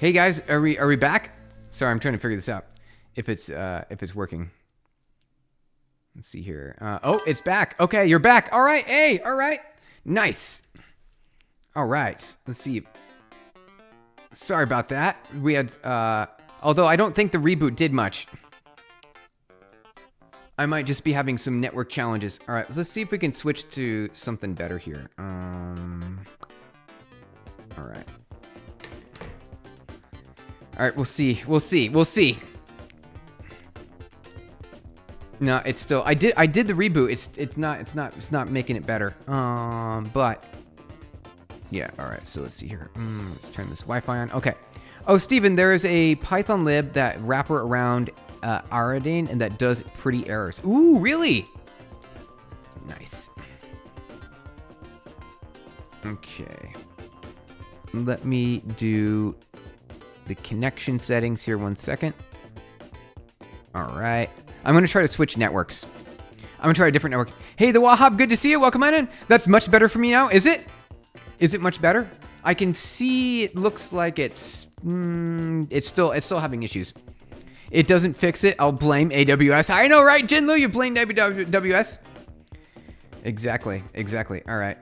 Hey guys, are we back? Sorry, I'm trying to figure this out. If it's working. Let's see here. Oh, it's back. Okay, you're back. All right. Hey, all right. Nice. All right. Let's see. Sorry about that. We had although I don't think the reboot did much. I might just be having some network challenges. All right, let's see if we can switch to something better here. All right. All right, we'll see. We'll see. We'll see. No, it's still. I did the reboot. It's not making it better. But yeah. All right. So let's see here. Let's turn this Wi-Fi on. Okay. Oh, Steven, there is a Python lib that wrapper around Aridane and that does pretty errors. Ooh, really? Nice. Okay. Let me do the connection settings here 1 second. All right. I'm going to try to switch networks. I'm going to try a different network. Hey, the Wahab, good to see you. Welcome on in. That's much better for me now, is it? Is it much better? I can see it looks like it's still having issues. It doesn't fix it. I'll blame AWS. I know, right, Jinlu? You blamed AWS. Exactly. All right.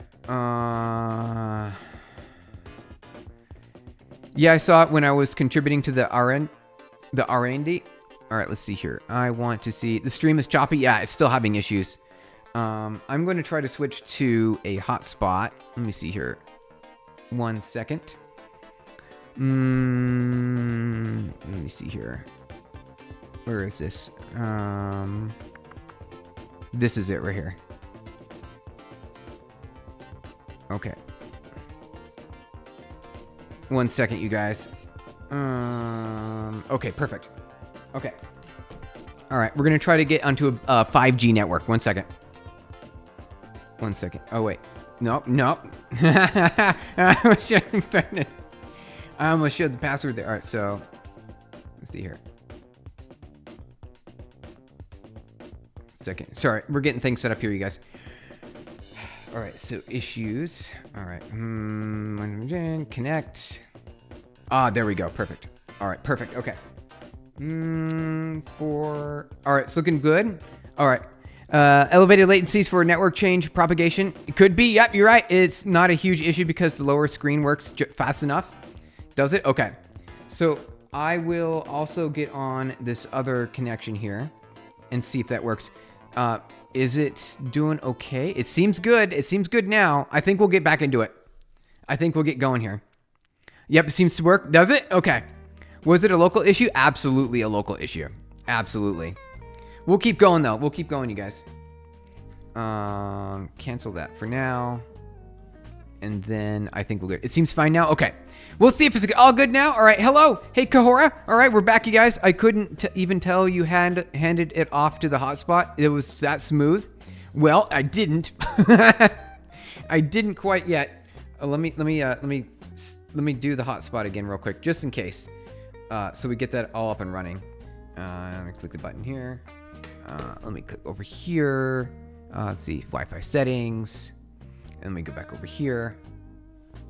Yeah, I saw it when I was contributing to the R&D. All right, let's see here. I want to see the stream is choppy. Yeah, it's still having issues. I'm going to try to switch to a hotspot. Let me see here. 1 second. Let me see here. Where is this? This is it right here. Okay. 1 second, you guys. Okay, perfect. Okay. All right, we're going to try to get onto a 5G network. 1 second. 1 second. Oh, wait. Nope. I almost showed the password there. All right, so let's see here. Second. Sorry, we're getting things set up here, you guys. All right, so issues. All right. Connect. Ah, there we go. Perfect. All right, perfect. Okay. All right, it's looking good. All right. Elevated latencies for network change propagation. It could be. Yep, you're right. It's not a huge issue because the lower screen works fast enough. Does it? Okay. So I will also get on this other connection here and see if that works. Is it doing okay? It seems good. It seems good now. I think we'll get back into it. I think we'll get going here. Yep, it seems to work. Does it? Okay. Was it a local issue? Absolutely a local issue. Absolutely. We'll keep going, though. We'll keep going, you guys. Cancel that for now. And then I think we'll get... It seems fine now. Okay. We'll see if it's all good now. All right. Hello. Hey, Kahora. All right. We're back, you guys. I couldn't even tell you handed it off to the hotspot. It was that smooth. Well, I didn't. I didn't quite yet. Let me do the hotspot again real quick, just in case. So we get that all up and running. Let me click the button here. Let me click over here. Let's see, Wi-Fi settings. And let me go back over here.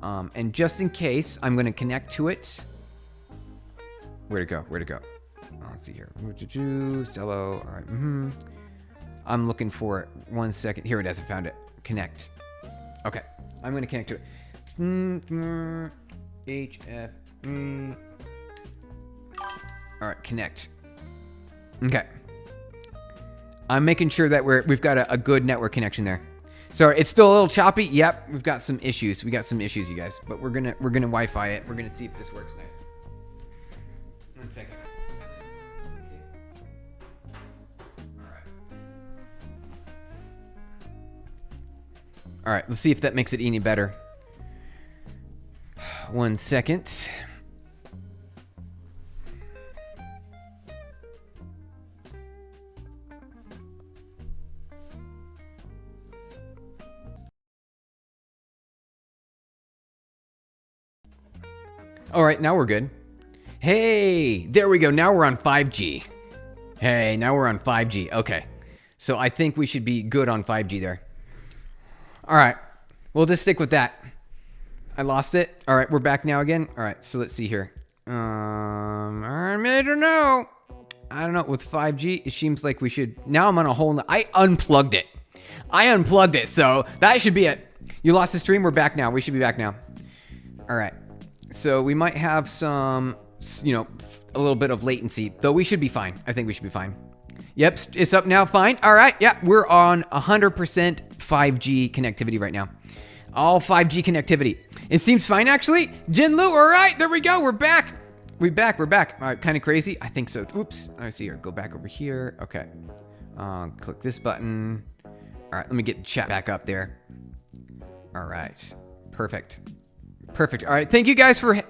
And just in case, I'm going to connect to it. Where'd it go? Let's see here. Cello. All right. I'm looking for it. 1 second. Here it is. I found it. Connect. Okay. I'm going to connect to it. HF. All right. Connect. Okay. I'm making sure that we've got a good network connection there. Sorry, it's still a little choppy. Yep, we've got some issues. You guys. But we're gonna Wi-Fi it. We're gonna see if this works nice. 1 second. All right. Let's see if that makes it any better. 1 second. All right, now we're good. Hey, there we go. Now we're on 5G. Hey, now we're on 5G. Okay. So I think we should be good on 5G there. All right. We'll just stick with that. I lost it. All right, we're back now again. All right, so let's see here. I don't know. I don't know. With 5G, it seems like we should. Now I'm on a whole. I unplugged it. So that should be it. You lost the stream. We're back now. We should be back now. All right. So we might have some, a little bit of latency, though we should be fine. I think we should be fine. Yep, it's up now. Fine. All right. Yeah, we're on 100% 5G connectivity right now. All 5G connectivity. It seems fine, actually. Jinlu, all right. There we go. We're back. We're back. All right, kind of crazy. I think so. Oops. I see here. Go back over here. Okay. Click this button. All right. Let me get chat back up there. All right. Perfect. All right. Thank you guys for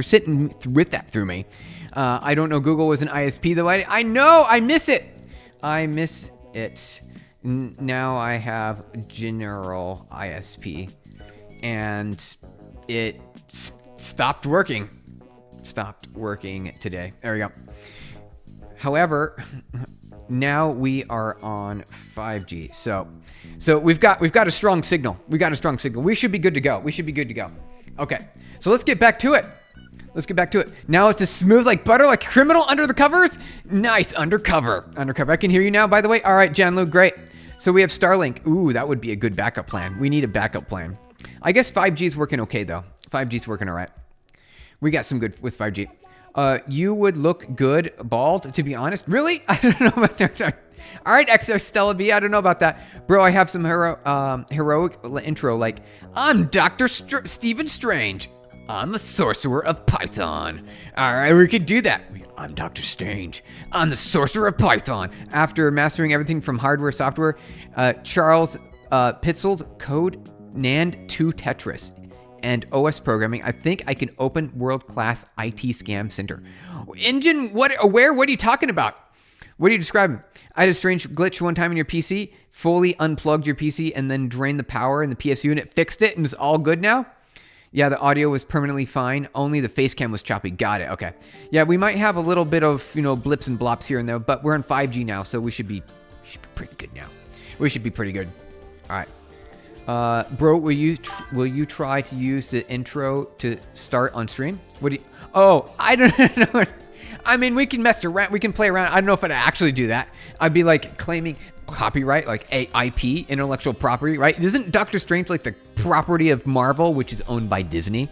sitting with that through me. I don't know Google was an ISP though. I know. I miss it. Now I have general ISP, and it stopped working. Today. There we go. However, now we are on 5G. So we've got a strong signal. We should be good to go. Okay. So let's get back to it. Now it's as smooth like butter, like a criminal under the covers. Nice. Undercover. I can hear you now, by the way. All right, Janlu, great. So we have Starlink. Ooh, that would be a good backup plan. We need a backup plan. I guess 5G is working okay, though. 5G is working all right. We got some good with 5G. You would look good bald, to be honest. Really? I don't know about that. All right, XO Stella B. I don't know about that. Bro, I have some heroic intro like, I'm Dr. Stephen Strange. I'm the sorcerer of Python. All right, we could do that. I'm Dr. Strange. I'm the sorcerer of Python. After mastering everything from hardware, software, Charles Pitzel's code NAND to Tetris and OS programming, I think I can open world-class IT scam center. Engine, where? What are you talking about? What are you describing? I had a strange glitch one time in your PC, fully unplugged your PC and then drained the power in the PS unit, fixed it, and it's all good now? Yeah, the audio was permanently fine. Only the face cam was choppy. Got it. Okay. Yeah, we might have a little bit of, blips and blops here and there, but we're on 5G now, so we should be pretty good now. We should be pretty good. All right. Bro, will you try to use the intro to start on stream? I don't know. I mean, we can mess around. We can play around. I don't know if I'd actually do that. I'd be like claiming copyright, like IP, intellectual property, right? Isn't Doctor Strange like the property of Marvel, which is owned by Disney?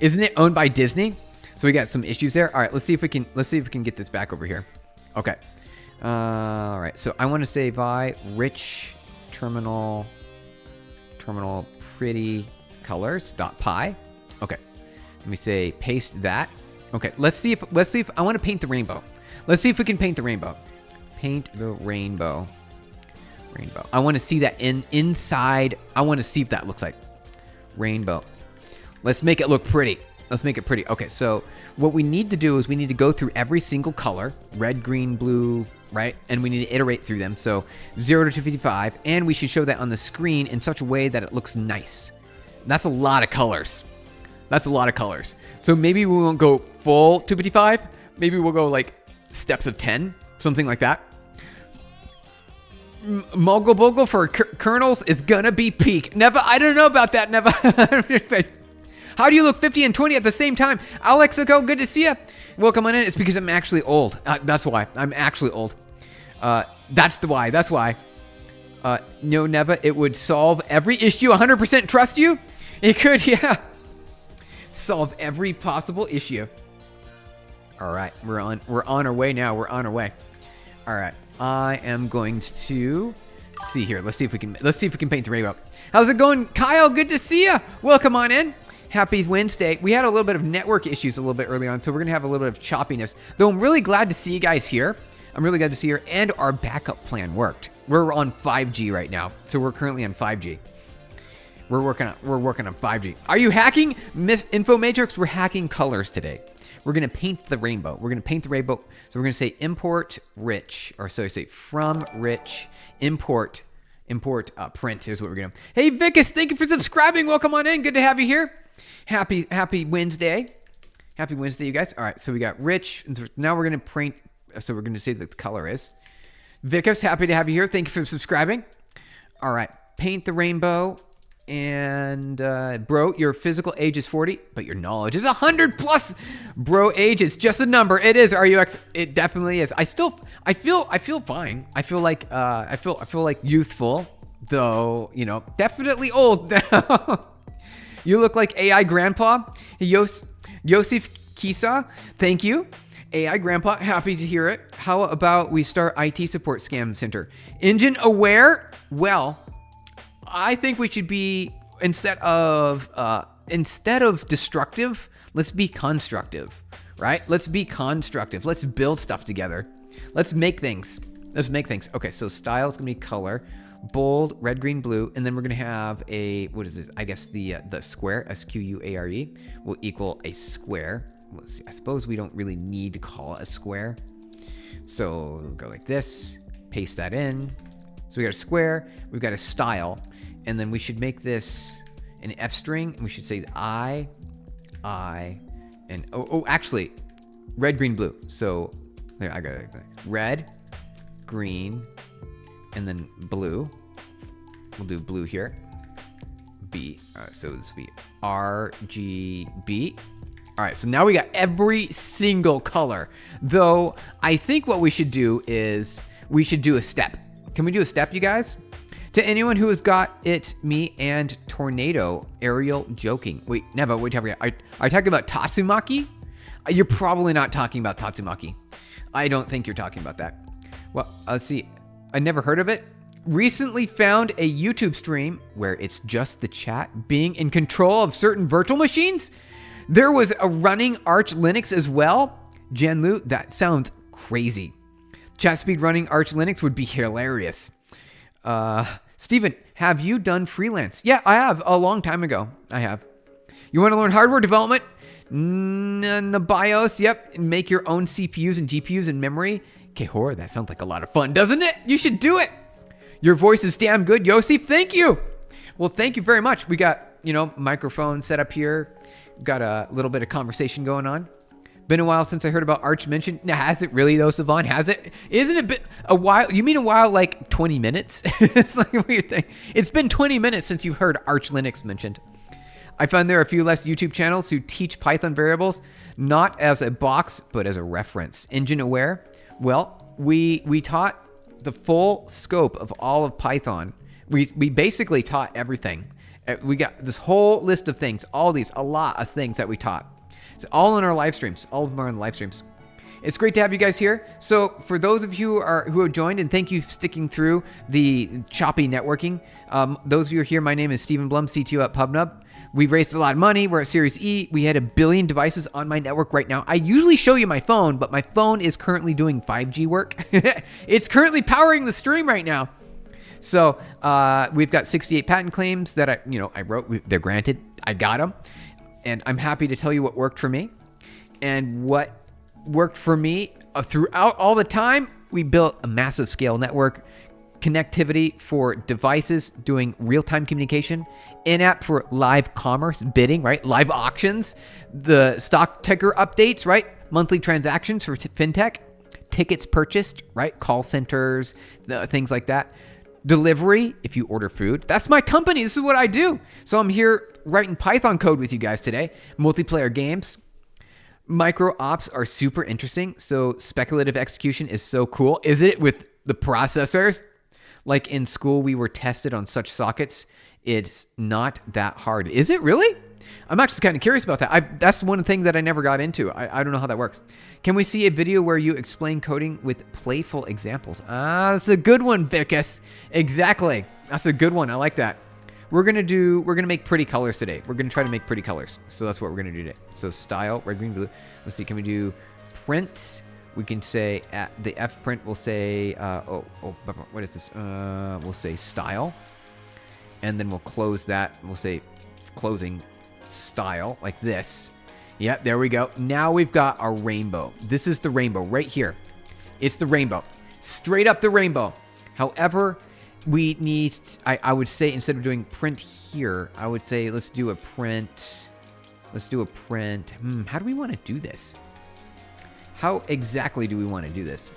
Isn't it owned by Disney? So we got some issues there. All right, let's see if we can get this back over here. Okay. All right. So I want to say rich terminal pretty colors.py. Okay. Let me say paste that. Okay. Let's see if I want to paint the rainbow. Let's see if we can paint the rainbow. Paint the rainbow. I want to see that inside. I want to see if that looks like rainbow. Let's make it look pretty. Okay, so what we need to do is we need to go through every single color, red, green, blue, right? And we need to iterate through them. So 0 to 255, and we should show that on the screen in such a way that it looks nice. That's a lot of colors. So maybe we won't go full 255. Maybe we'll go like steps of 10, something like that. Mogul Bogle for kernels is gonna be peak. Never, I don't know about that, Never. How do you look 50 and 20 at the same time? Alexico, good to see you. Welcome on in. It's because I'm actually old. That's why. I'm actually old. That's why. No, never. It would solve every issue. 100% trust you? It could, yeah. Solve every possible issue. All right, we're on our way now. All right. I am going to see here. Let's see if we can paint the rainbow. How's it going, Kyle? Good to see you. Welcome on in. Happy Wednesday. We had a little bit of network issues a little bit early on, so we're gonna have a little bit of choppiness. Though I'm really glad to see you guys here. And our backup plan worked. We're on 5G right now, so we're currently on 5G. We're working on 5G. Are you hacking, Info Matrix? We're hacking colors today. We're going to paint the rainbow. So we're going to say import rich, or so I say from rich, import print is what we're going to. Hey, Vicus, thank you for subscribing. Welcome on in. Good to have you here. Happy Wednesday. Happy Wednesday, you guys. All right, so we got rich. Now we're going to print, so we're going to say that the color is. Vicus, happy to have you here. Thank you for subscribing. All right, paint the rainbow. And bro, your physical age is 40, but your knowledge is 100 plus. Bro, age is just a number. It is RUX. It definitely is. I feel fine. I feel like youthful, though. You know, definitely old now. You look like AI Grandpa. Yosef Kisa, thank you. AI Grandpa, happy to hear it. How about we start IT support scam center? Engine aware? Well, I think we should be, instead of destructive, let's be constructive, right? Let's be constructive. Let's build stuff together. Let's make things. Okay, so style is gonna be color, bold, red, green, blue, and then we're gonna have a, what is it? I guess the square, SQUARE, will equal a square. Let's see, I suppose we don't really need to call it a square. So we'll go like this, paste that in. So we got a square, we've got a style, and then we should make this an F string, and we should say I, and actually, red, green, blue. So there, I got it. Red, green, and then blue. We'll do blue here. B. So this will be RGB. All right, so now we got every single color. Though I think what we should do is we should do a step. Can we do a step, you guys? To anyone who has got it, me, and Tornado, Ariel joking. Wait, Neva, what are you talking about Tatsumaki? You're probably not talking about Tatsumaki. I don't think you're talking about that. Well, let's see. I never heard of it. Recently found a YouTube stream where it's just the chat being in control of certain virtual machines. There was a running Arch Linux as well. Janlu, that sounds crazy. Chat speed running Arch Linux would be hilarious. Steven, have you done freelance? Yeah, I have, a long time ago. I have. You want to learn hardware development? In the BIOS, yep. Make your own CPUs and GPUs and memory. Kehora, that sounds like a lot of fun, doesn't it? You should do it. Your voice is damn good, Yosef. Thank you. Well, thank you very much. We got, microphone set up here. Got a little bit of conversation going on. Been a while since I heard about Arch mentioned. Now, has it really though, Savon? Has it? Isn't it been a while? You mean a while like 20 minutes? It's like a weird thing. It's been 20 minutes since you've heard Arch Linux mentioned. I found there are a few less YouTube channels who teach Python variables, not as a box, but as a reference. Engine aware? Well, we taught the full scope of all of Python. We basically taught everything. We got this whole list of things, a lot of things that we taught. It's all in our live streams. All of them are in the live streams. It's great to have you guys here. So for those of you who have joined, and thank you for sticking through the choppy networking. Those of you who are here, my name is Stephen Blum, CTO at PubNub. We've raised a lot of money. We're at Series E. We had 1 billion devices on my network right now. I usually show you my phone, but my phone is currently doing 5G work. It's currently powering the stream right now. So we've got 68 patent claims that I wrote. They're granted. I got them. And I'm happy to tell you what worked for me. And what worked for me throughout all the time, we built a massive scale network, connectivity for devices doing real-time communication, in-app for live commerce, bidding, right? Live auctions, the stock ticker updates, right? Monthly transactions for fintech, tickets purchased, right? Call centers, things like that. Delivery, if you order food. That's my company. This is what I do. So I'm here writing Python code with you guys today. Multiplayer games. Micro ops are super interesting. So speculative execution is so cool. Is it with the processors? Like in school, we were tested on such sockets. It's not that hard. Is it really? I'm actually kind of curious about that. That's one thing that I never got into. I don't know how that works. Can we see a video where you explain coding with playful examples? That's a good one, Vicus. Exactly. That's a good one. I like that. We're gonna make pretty colors today. We're gonna try to make pretty colors. So that's what we're gonna do today. So style, red, green, blue. Let's see, can we do print? We can say at the F print, we'll say, what is this? We'll say style. And then we'll close that. We'll say closing style like this. Yep, there we go. Now we've got our rainbow. This is the rainbow right here. It's the rainbow. Straight up the rainbow. However, we need, I would say instead of doing print here, I would say let's do a print. Let's do a print. How do we want to do this? How exactly do we want to do this?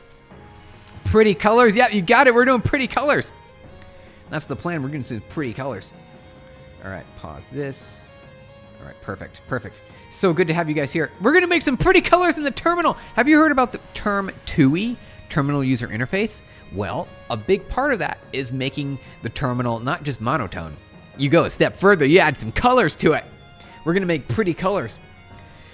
Pretty colors. Yeah, you got it. We're doing pretty colors. That's the plan. We're going to do pretty colors. All right, pause this. All right, perfect, perfect. So good to have you guys here. We're gonna make some pretty colors in the terminal. Have you heard about the term TUI, Terminal User Interface? Well, a big part of that is making the terminal not just monotone. You go a step further, you add some colors to it. We're gonna make pretty colors.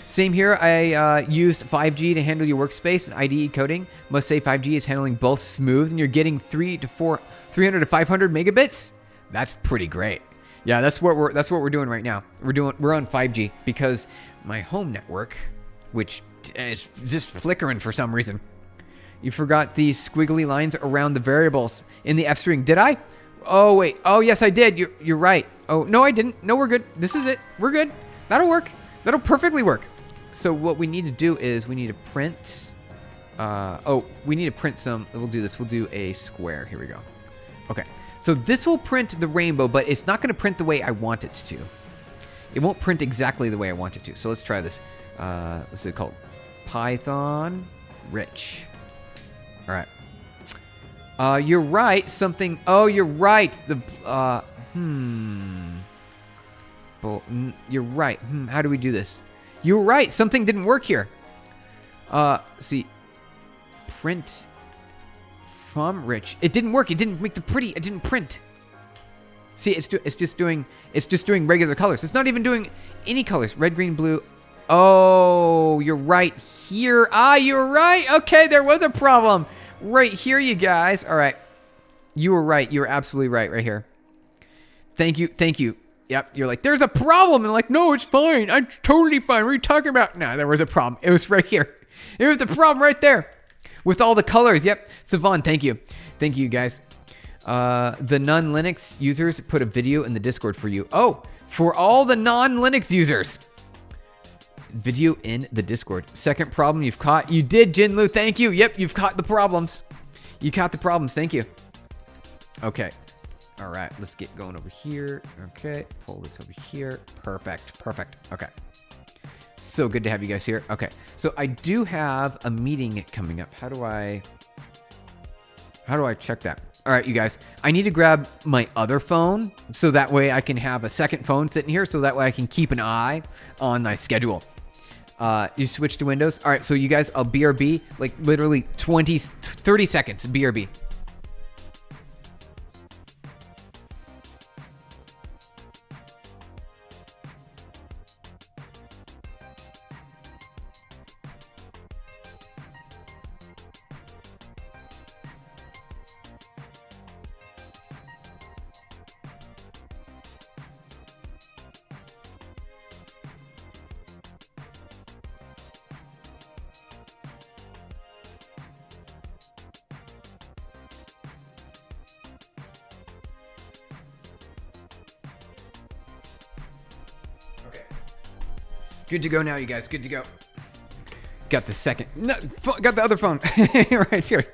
Same here, I used 5G to handle your workspace and IDE coding. Must say 5G is handling both smooth and you're getting 300 to 500 megabits. That's pretty great. Yeah, that's what we're doing right now. We're on 5G because my home network, which is just flickering for some reason. You forgot the squiggly lines around the variables in the F string. Did I? Oh wait. Oh yes, I did. You're right. Oh no, I didn't. No, we're good. This is it. We're good. That'll work. That'll perfectly work. So what we need to do is we need to print. We need to print some. We'll do this. We'll do a square. Here we go. Okay. So this will print the rainbow, but it's not going to print the way I want it to. It won't print exactly the way I want it to. So let's try this. What's it called? Python rich. All right. You're right. Something. Oh, you're right. You're right. How do we do this? You're right. Something didn't work here. See. Print from rich. It didn't work. It didn't make the pretty. It didn't print. See, it's just doing regular colors. It's not even doing any colors. Red, green, blue. Oh, you're right here. You're right. Okay, there was a problem right here, you guys. All right. You were right. You were absolutely right here. Thank you. Thank you. Yep. You're like, there's a problem. And like, no, it's fine. I'm totally fine. What are you talking about? No, there was a problem. It was right here. It was the problem right there with all the colors. Yep. Savon, thank you. Thank you, guys. The non-Linux users put a video in the Discord for you. Oh, for all the non-Linux users. Video in the Discord. Second problem you've caught. You did, Jinlu. Thank you. Yep, you've caught the problems. You caught the problems. Thank you. Okay. All right, let's get going over here. Okay, pull this over here. Perfect, perfect. Okay. So good to have you guys here. Okay, so I do have a meeting coming up. How do I check that? All right, you guys, I need to grab my other phone so that way I can have a second phone sitting here so that way I can keep an eye on my schedule. You switch to Windows. All right, so you guys, I'll BRB, like literally 30 seconds, BRB. Good to go now, you guys. Good to go. Got the second. No, got the other phone right here.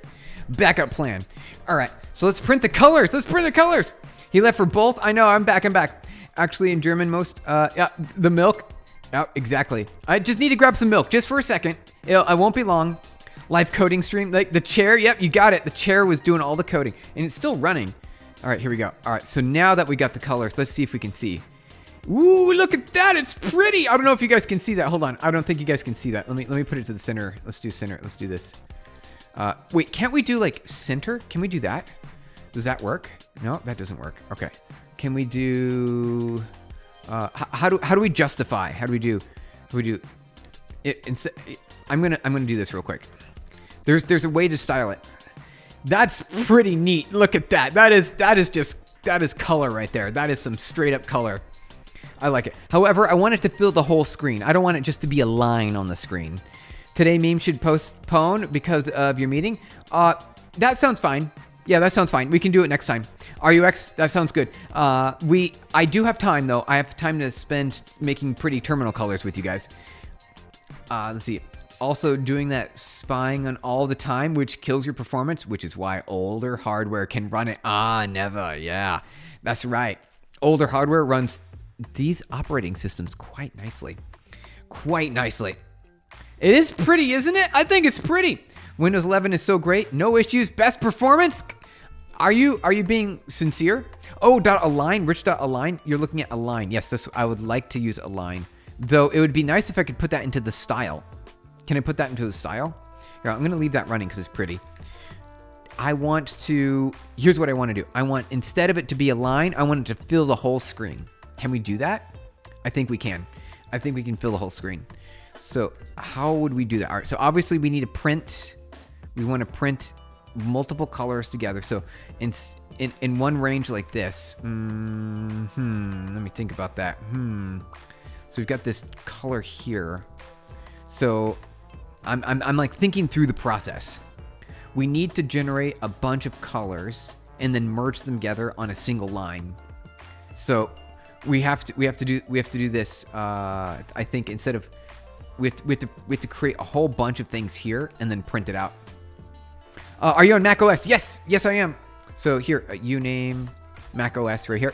Backup plan. All right. So let's print the colors. Let's print the colors. He left for both. I know. I'm back. I'm back. Actually, in German, most. Yeah, the milk. Oh, exactly. I just need to grab some milk just for a second. I won't be long. Live coding stream. Like the chair. Yep, you got it. The chair was doing all the coding, and it's still running. All right, here we go. All right. So now that we got the colors, let's see if we can see. Ooh, look at that. It's pretty. I don't know if you guys can see that. Hold on. I don't think you guys can see that. Let me put it to the center. Let's do center. Let's do this. Wait, can't we do like center? Can we do that? Does that work? No, that doesn't work. Okay. Can we do how do we justify? How do we do it? I'm going to do this real quick. There's a way to style it. That's pretty neat. Look at that. That is color right there. That is some straight up color. I like it. However, I want it to fill the whole screen. I don't want it just to be a line on the screen. Today meme should postpone because of your meeting. That sounds fine. Yeah, that sounds fine. We can do it next time. RUX, that sounds good. I do have time though. I have time to spend making pretty terminal colors with you guys. Let's see. Also doing that spying on all the time, which kills your performance, which is why older hardware can run it. Never. Yeah, that's right. Older hardware runs these operating systems quite nicely. Quite nicely. It is pretty, isn't it? I think it's pretty. Windows 11 is so great. No issues. Best performance. Are you being sincere? Oh, dot align, rich dot align. You're looking at align. Yes, this, I would like to use align. Though it would be nice if I could put that into the style. Can I put that into the style? Here, I'm going to leave that running because it's pretty. I want to, here's what I want to do. I want, instead of it to be a line, I want it to fill the whole screen. Can we do that? I think we can. I think we can fill the whole screen. So how would we do that? All right, so obviously we need to print. We want to print multiple colors together. So in one range like this. Let me think about that. So we've got this color here. So I'm like thinking through the process. We need to generate a bunch of colors and then merge them together on a single line. So we have to do this. I think instead of we have to create a whole bunch of things here and then print it out. Are you on Mac OS? Yes, I am. So here, uname Mac OS right here.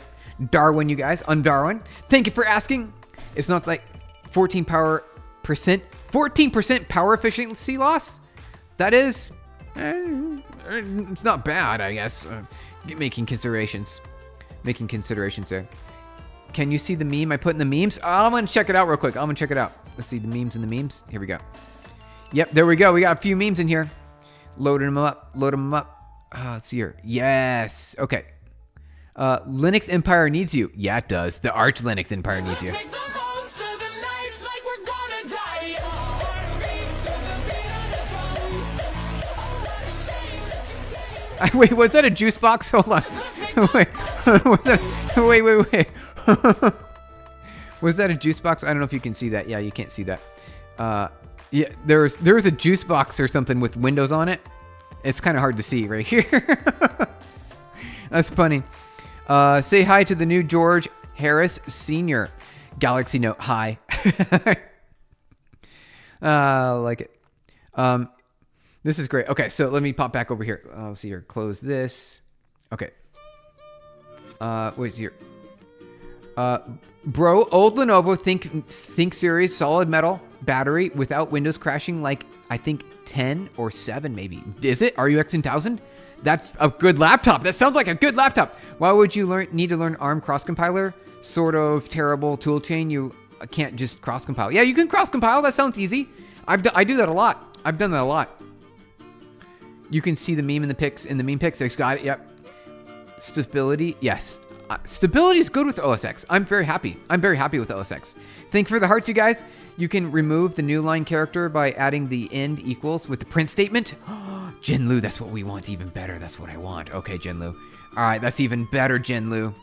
Darwin, you guys, on Darwin. Thank you for asking. It's not like 14% power efficiency loss. That is, it's not bad, I guess. Making considerations there. Can you see the meme I put in the memes? I'm gonna check it out real quick. Let's see the memes in the memes. Here we go. Yep, there we go. We got a few memes in here. Loading them up. Let's see here. Yes. Okay. Linux Empire needs you. Yeah, it does. The Arch Linux Empire needs you. Wait, was that a juice box? Hold on. Wait. Was that a juice box? I don't know if you can see that. Yeah, you can't see that. Yeah, there's a juice box or something with windows on it. It's kind of hard to see right here. That's funny. Say hi to the new George Harris Sr. Galaxy Note. Hi. I like it. This is great. Okay, so let me pop back over here. Let's see here. Close this. Okay. Wait here. Bro, old Lenovo Think Series solid metal battery without Windows crashing, like I think 10 or 7 maybe. Is it RUX 1000? That's a good laptop. That sounds like a good laptop. Why would you need to learn ARM cross compiler? Sort of terrible tool chain. You can't just cross compile. Yeah, you can cross compile. That sounds easy. I do that a lot. I've done that a lot. You can see the meme in the pics. In the meme pics, it's got it. Yep. Stability, yes. Stability is good with OS X. I'm very happy. I'm very happy with OS X. Thank you for the hearts, you guys. You can remove the new line character by adding the end equals with the print statement. Jinlu, that's what we want. Even better. That's what I want. Okay, Jinlu. All right, that's even better, Jinlu.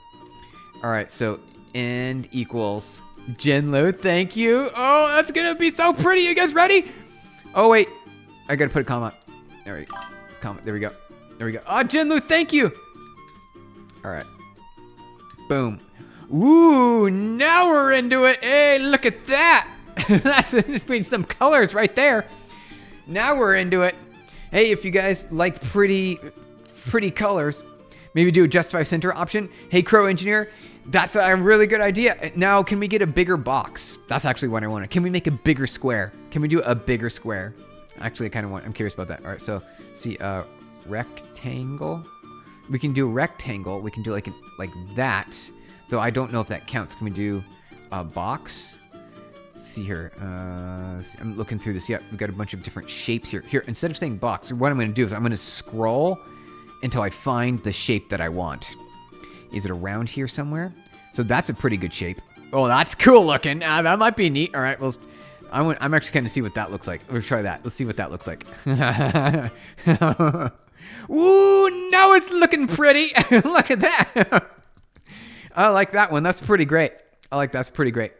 All right, so end equals Jinlu. Thank you. Oh, that's gonna be so pretty. You guys ready? Oh wait, I gotta put a comma. All right, comma. There we go. There we go. Oh, Jinlu, thank you. All right. Boom. Ooh, now we're into it. Hey, look at that. That's between some colors right there. Now we're into it. Hey, if you guys like pretty colors, maybe do a Justify Center option. Hey, Crow Engineer, that's a really good idea. Now, can we get a bigger box? That's actually what I wanted. Can we make a bigger square? Can we do a bigger square? Actually, I'm curious about that. All right, so see, rectangle. We can do a rectangle. We can do like that. Though I don't know if that counts. Can we do a box? Let's see here. I'm looking through this. Yep, we've got a bunch of different shapes here. Here, instead of saying box, what I'm going to do is I'm going to scroll until I find the shape that I want. Is it around here somewhere? So that's a pretty good shape. Oh, that's cool looking. That might be neat. All right, well, I'm actually going to see what that looks like. Let's try that. Let's see what that looks like. Ooh, now it's looking pretty. Look at that. I like that one. That's pretty great. I like that's pretty great.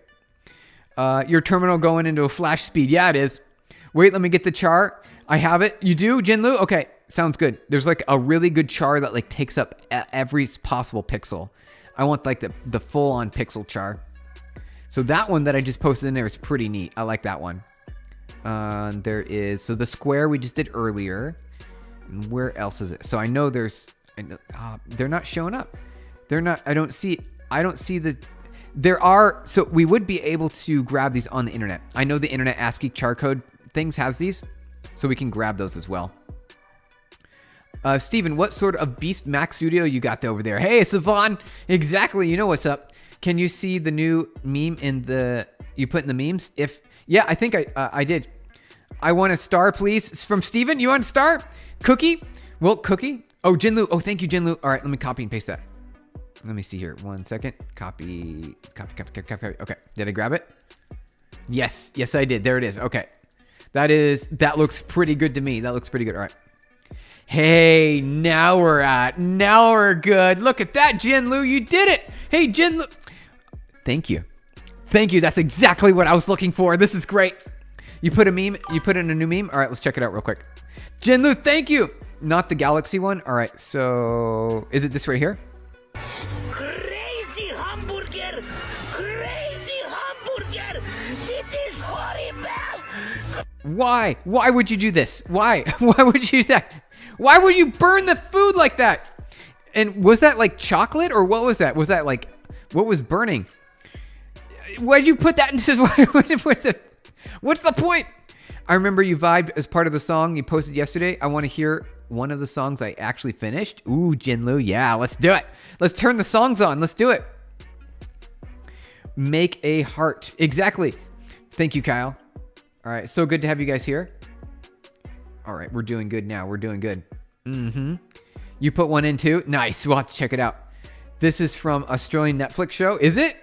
Your terminal going into a flash speed. Yeah, it is. Wait, let me get the char. I have it. You do, Jinlu? Okay, sounds good. There's like a really good char that like takes up every possible pixel. I want like the full-on pixel char. So that one that I just posted in there is pretty neat. I like that one. There is, so the square we just did earlier. And where else is it? So I know there's, they're not showing up. They're not, I don't see the, there are, so we would be able to grab these on the internet. I know the internet ASCII char code things has these, so we can grab those as well. Steven, what sort of Beast Mac studio you got over there? Hey, Savon. Exactly. You know what's up. Can you see the new meme you put in the memes? Yeah, I think I did. I want a star, please. It's from Steven. You want a star? Cookie? Well, Cookie. Oh, Jinlu. Oh, thank you, Jinlu. All right, let me copy and paste that. Let me see here. 1 second. Copy. Okay. Did I grab it? Yes, I did. There it is. Okay. That looks pretty good to me. That looks pretty good. All right. Hey, now we're good. Look at that, Jinlu. You did it. Hey, Jinlu. Thank you. That's exactly what I was looking for. This is great. You put a meme. You put in a new meme. All right, let's check it out real quick. Jinlu, thank you. Not the Galaxy one. All right, so is it this right here? Crazy hamburger. This is horrible. Why? Why would you do this? Why? Why would you do that? Why would you burn the food like that? And was that like chocolate or what was that? Was that like, what was burning? Why'd you put that into, what's the point? I remember you vibed as part of the song you posted yesterday. I want to hear one of the songs I actually finished. Ooh, Jinlu, yeah, let's do it. Let's turn the songs on. Let's do it. Make a heart. Exactly. Thank you, Kyle. All right, so good to have you guys here. All right, we're doing good now. We're doing good. You put one in too? Nice. We'll have to check it out. This is from Australian Netflix show. Is it?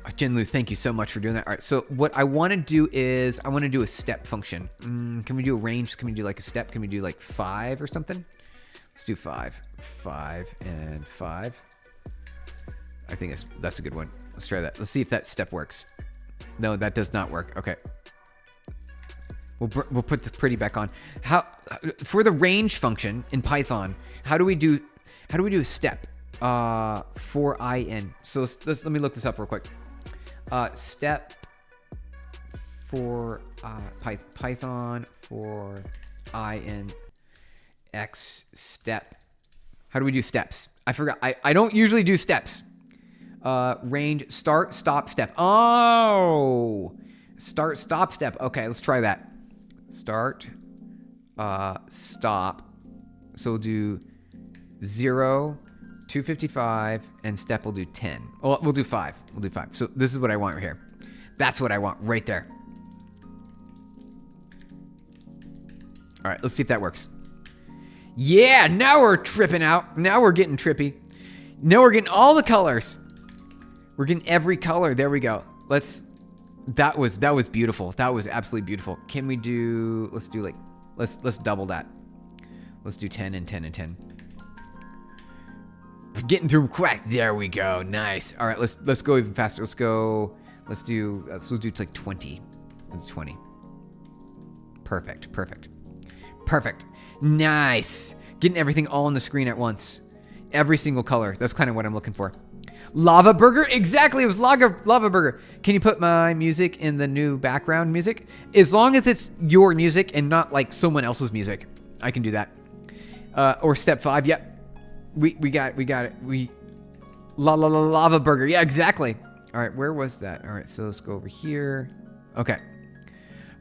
Oh, Jinlu, thank you so much for doing that. All right, so what I want to do is I want to do a step function. Can we do a range? Can we do like a step? Can we do like 5 or something? Let's do 5. 5 and 5. I think that's a good one. Let's try that. Let's see if that step works. No, that does not work. Okay. We'll put the pretty back on. How for the range function in Python? How do we do a step? For in. So let me look this up real quick. Step for Python for in x step. How do we do steps? I forgot. I don't usually do steps. Range start stop step. Oh, start stop step. Okay, let's try that. Start, stop. So we'll do 0, 255, and step will do 10. Oh, we'll do 5. We'll do 5. So this is what I want right here. That's what I want right there. All right, let's see if that works. Yeah, now we're tripping out. Now we're getting trippy. Now we're getting all the colors. We're getting every color. There we go. That was beautiful. That was absolutely beautiful. Can we do, let's double that. Let's do 10 and 10 and 10. Getting through them quick. There we go. Nice. All right, let's go even faster. Let's do like 20. 20. Perfect. Nice. Getting everything all on the screen at once. Every single color. That's kind of what I'm looking for. Lava Burger? Exactly, it was Lava Burger. Can you put my music in the new background music? As long as it's your music and not like someone else's music. I can do that. Or step 5, yep. We got it. Lava Burger. Yeah, exactly. All right, where was that? All right, so let's go over here. Okay.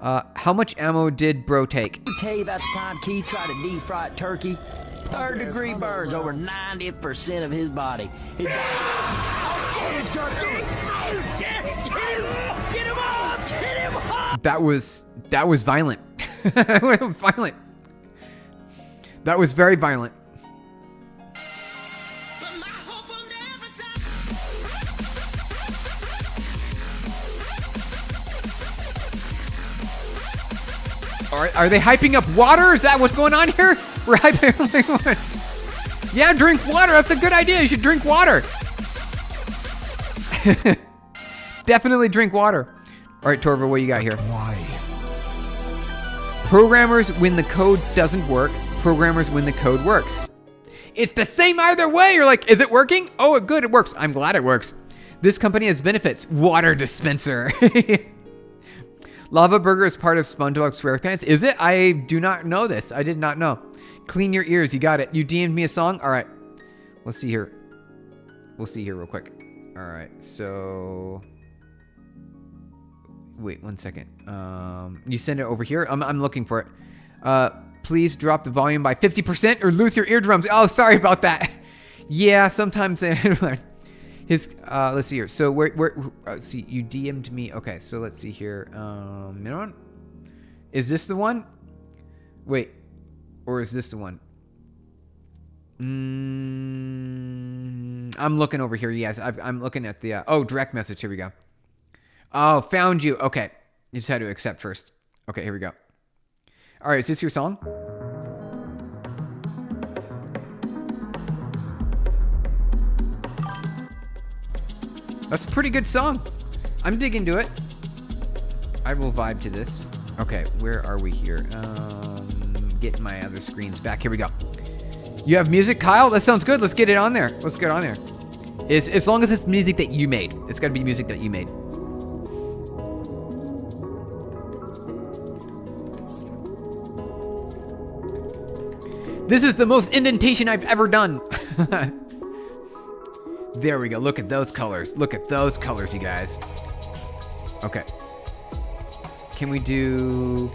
How much ammo did bro take? I'll tell you about the time Keith tried to deep-fry turkey. Third-degree burns over 90% of his body. Get him up! That was violent. Violent. That was very violent. Are they hyping up water? Is that what's going on here? We're hyping up water. Yeah, drink water. That's a good idea. You should drink water. Definitely drink water. All right, Torva, what you got here? Why? Programmers, when the code doesn't work. Programmers, when the code works. It's the same either way. You're like, is it working? Oh, good, it works. I'm glad it works. This company has benefits. Water dispenser. Lava Burger is part of SpongeBob SquarePants. Is it? I do not know this. I did not know. Clean your ears. You got it. You DM'd me a song? All right. Let's see here. We'll see here real quick. All right. So... wait 1 second. You send it over here? I'm looking for it. please drop the volume by 50% or lose your eardrums. Oh, sorry about that. Yeah, sometimes his let's see here. So where see, you DM'd me. Okay, so let's see here. You know what? Is this the one? Wait, or is this the one? I'm looking over here. Yes, I'm looking at the oh, direct message. Here we go. Oh, found you. Okay, you just had to accept first. Okay, here we go. All right, is this your song? That's a pretty good song. I'm digging to it. I will vibe to this. Okay, where are we here? Getting my other screens back. Here we go. You have music, Kyle? That sounds good. Let's get it on there. Let's get on there. As long as it's music that you made. It's got to be music that you made. This is the most indentation I've ever done. There we go. Look at those colors. Look at those colors, you guys. Okay. Can we do...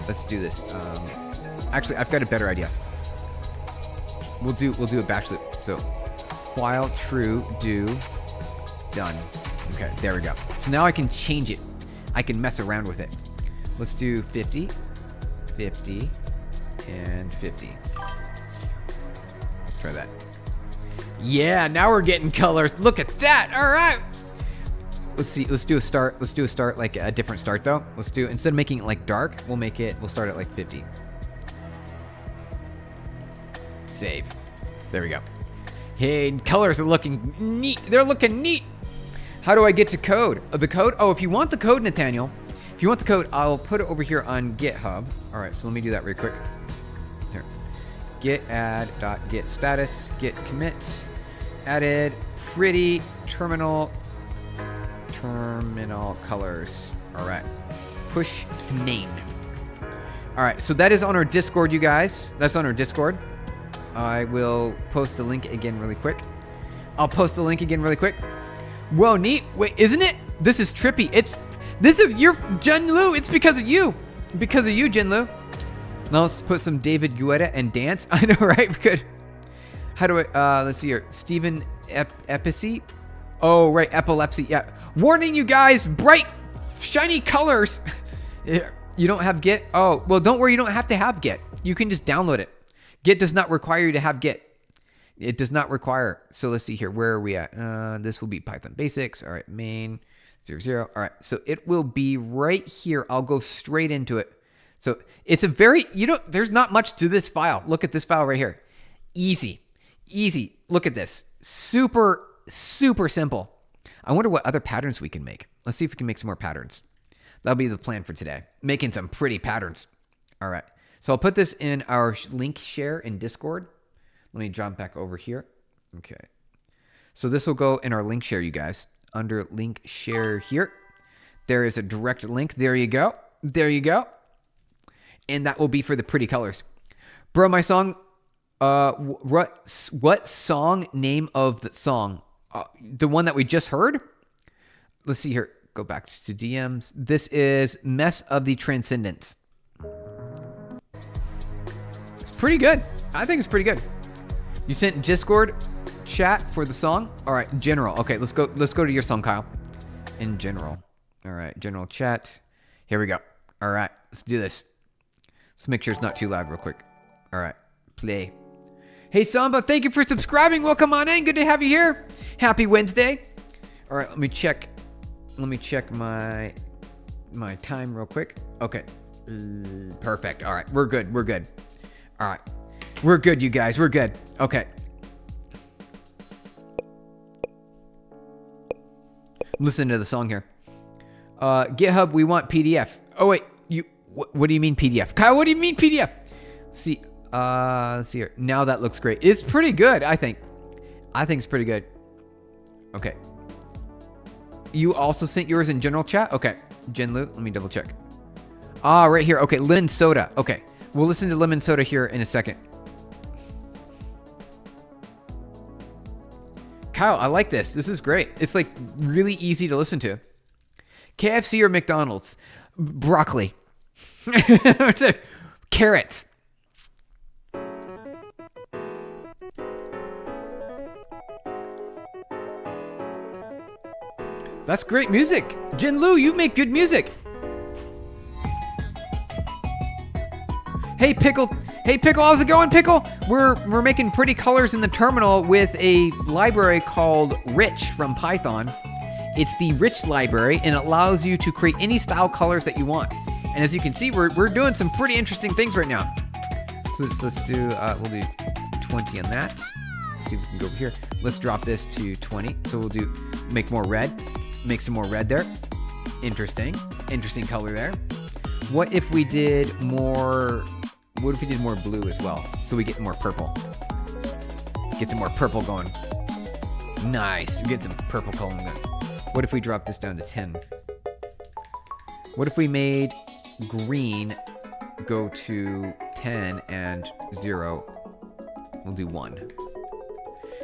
Let's do this. Actually, I've got a better idea. We'll do a batch loop. So, while true, do, done. Okay, there we go. So now I can change it. I can mess around with it. Let's do 50, 50, and 50. Try that. Yeah, now we're getting colors. Look at that. All right. Let's see. Let's do a start. Let's do a start, like a different start though. Let's do, instead of making it like dark, we'll start at like 50. Save. There we go. Hey, colors are looking neat. They're looking neat. How do I get to code? The code? Oh, if you want the code, Nathaniel, if you want the code, I'll put it over here on GitHub. All right, so let me do that real quick. Here. Git add dot get status git commit added pretty terminal colors. All right, push to main. All right, so that is on our Discord, you guys. That's on our Discord. I will post a link again really quick. I'll post the link again really quick. Whoa, neat. Wait, isn't it? This is trippy. This is your Jinlu. It's because of you. Because of you, Jinlu. Now let's put some David Guetta and dance. I know, right? We could. How do I, let's see here. Stephen Epilepsy. Oh, right. Epilepsy. Yeah. Warning, you guys. Bright, shiny colors. You don't have Git? Oh, well, don't worry. You don't have to have Git. You can just download it. Git does not require you to have Git. It does not require. So let's see here. Where are we at? This will be Python basics. All right. Main 00. All right. So it will be right here. I'll go straight into it. So it's a very, there's not much to this file. Look at this file right here. Easy. Look at this. Super simple. I wonder what other patterns we can make. Let's see if we can make some more patterns. That'll be the plan for today. Making some pretty patterns. All right. So I'll put this in our link share in Discord. Let me jump back over here. Okay. So this will go in our link share, you guys. Under link share here. There is a direct link. There you go. And that will be for the pretty colors. Bro, my song, what song name of the song? The one that we just heard? Let's see here. Go back to DMs. This is Mess of the Transcendence. It's pretty good. I think it's pretty good. You sent Discord chat for the song? All right, general. Okay, let's go to your song, Kyle. In general. All right, general chat. Here we go. All right, let's do this. Let's make sure it's not too loud real quick. All right, play. Hey, Samba, thank you for subscribing. Welcome on in. Good to have you here. Happy Wednesday. All right, let me check my time real quick. Okay, perfect. All right, we're good. All right, we're good, you guys. We're good. Okay. Listen to the song here. GitHub, we want PDF. Oh wait, what do you mean PDF? Kyle, what do you mean PDF? See, let's see here. Now that looks great. It's pretty good, I think. I think it's pretty good. Okay. You also sent yours in general chat? Okay. Jinlu, let me double check. Right here. Okay, lemon soda. Okay. We'll listen to lemon soda here in a second. Kyle, I like this. This is great. It's like really easy to listen to. KFC or McDonald's? Broccoli. Carrots. That's great music. Jinlu, you make good music. Hey, Pickle. Hey, Pickle, how's it going, Pickle? We're making pretty colors in the terminal with a library called Rich from Python. It's the Rich library, and it allows you to create any style colors that you want. And as you can see, we're doing some pretty interesting things right now. So let's do, we'll do 20 on that. Let's see if we can go over here. Let's drop this to 20. So we'll do, make more red. Make some more red there. Interesting color there. What if we did more blue as well? So we get more purple. Get some more purple going. Nice, we get some purple going there. What if we drop this down to 10? What if we made green go to 10 and 0? We'll do 1.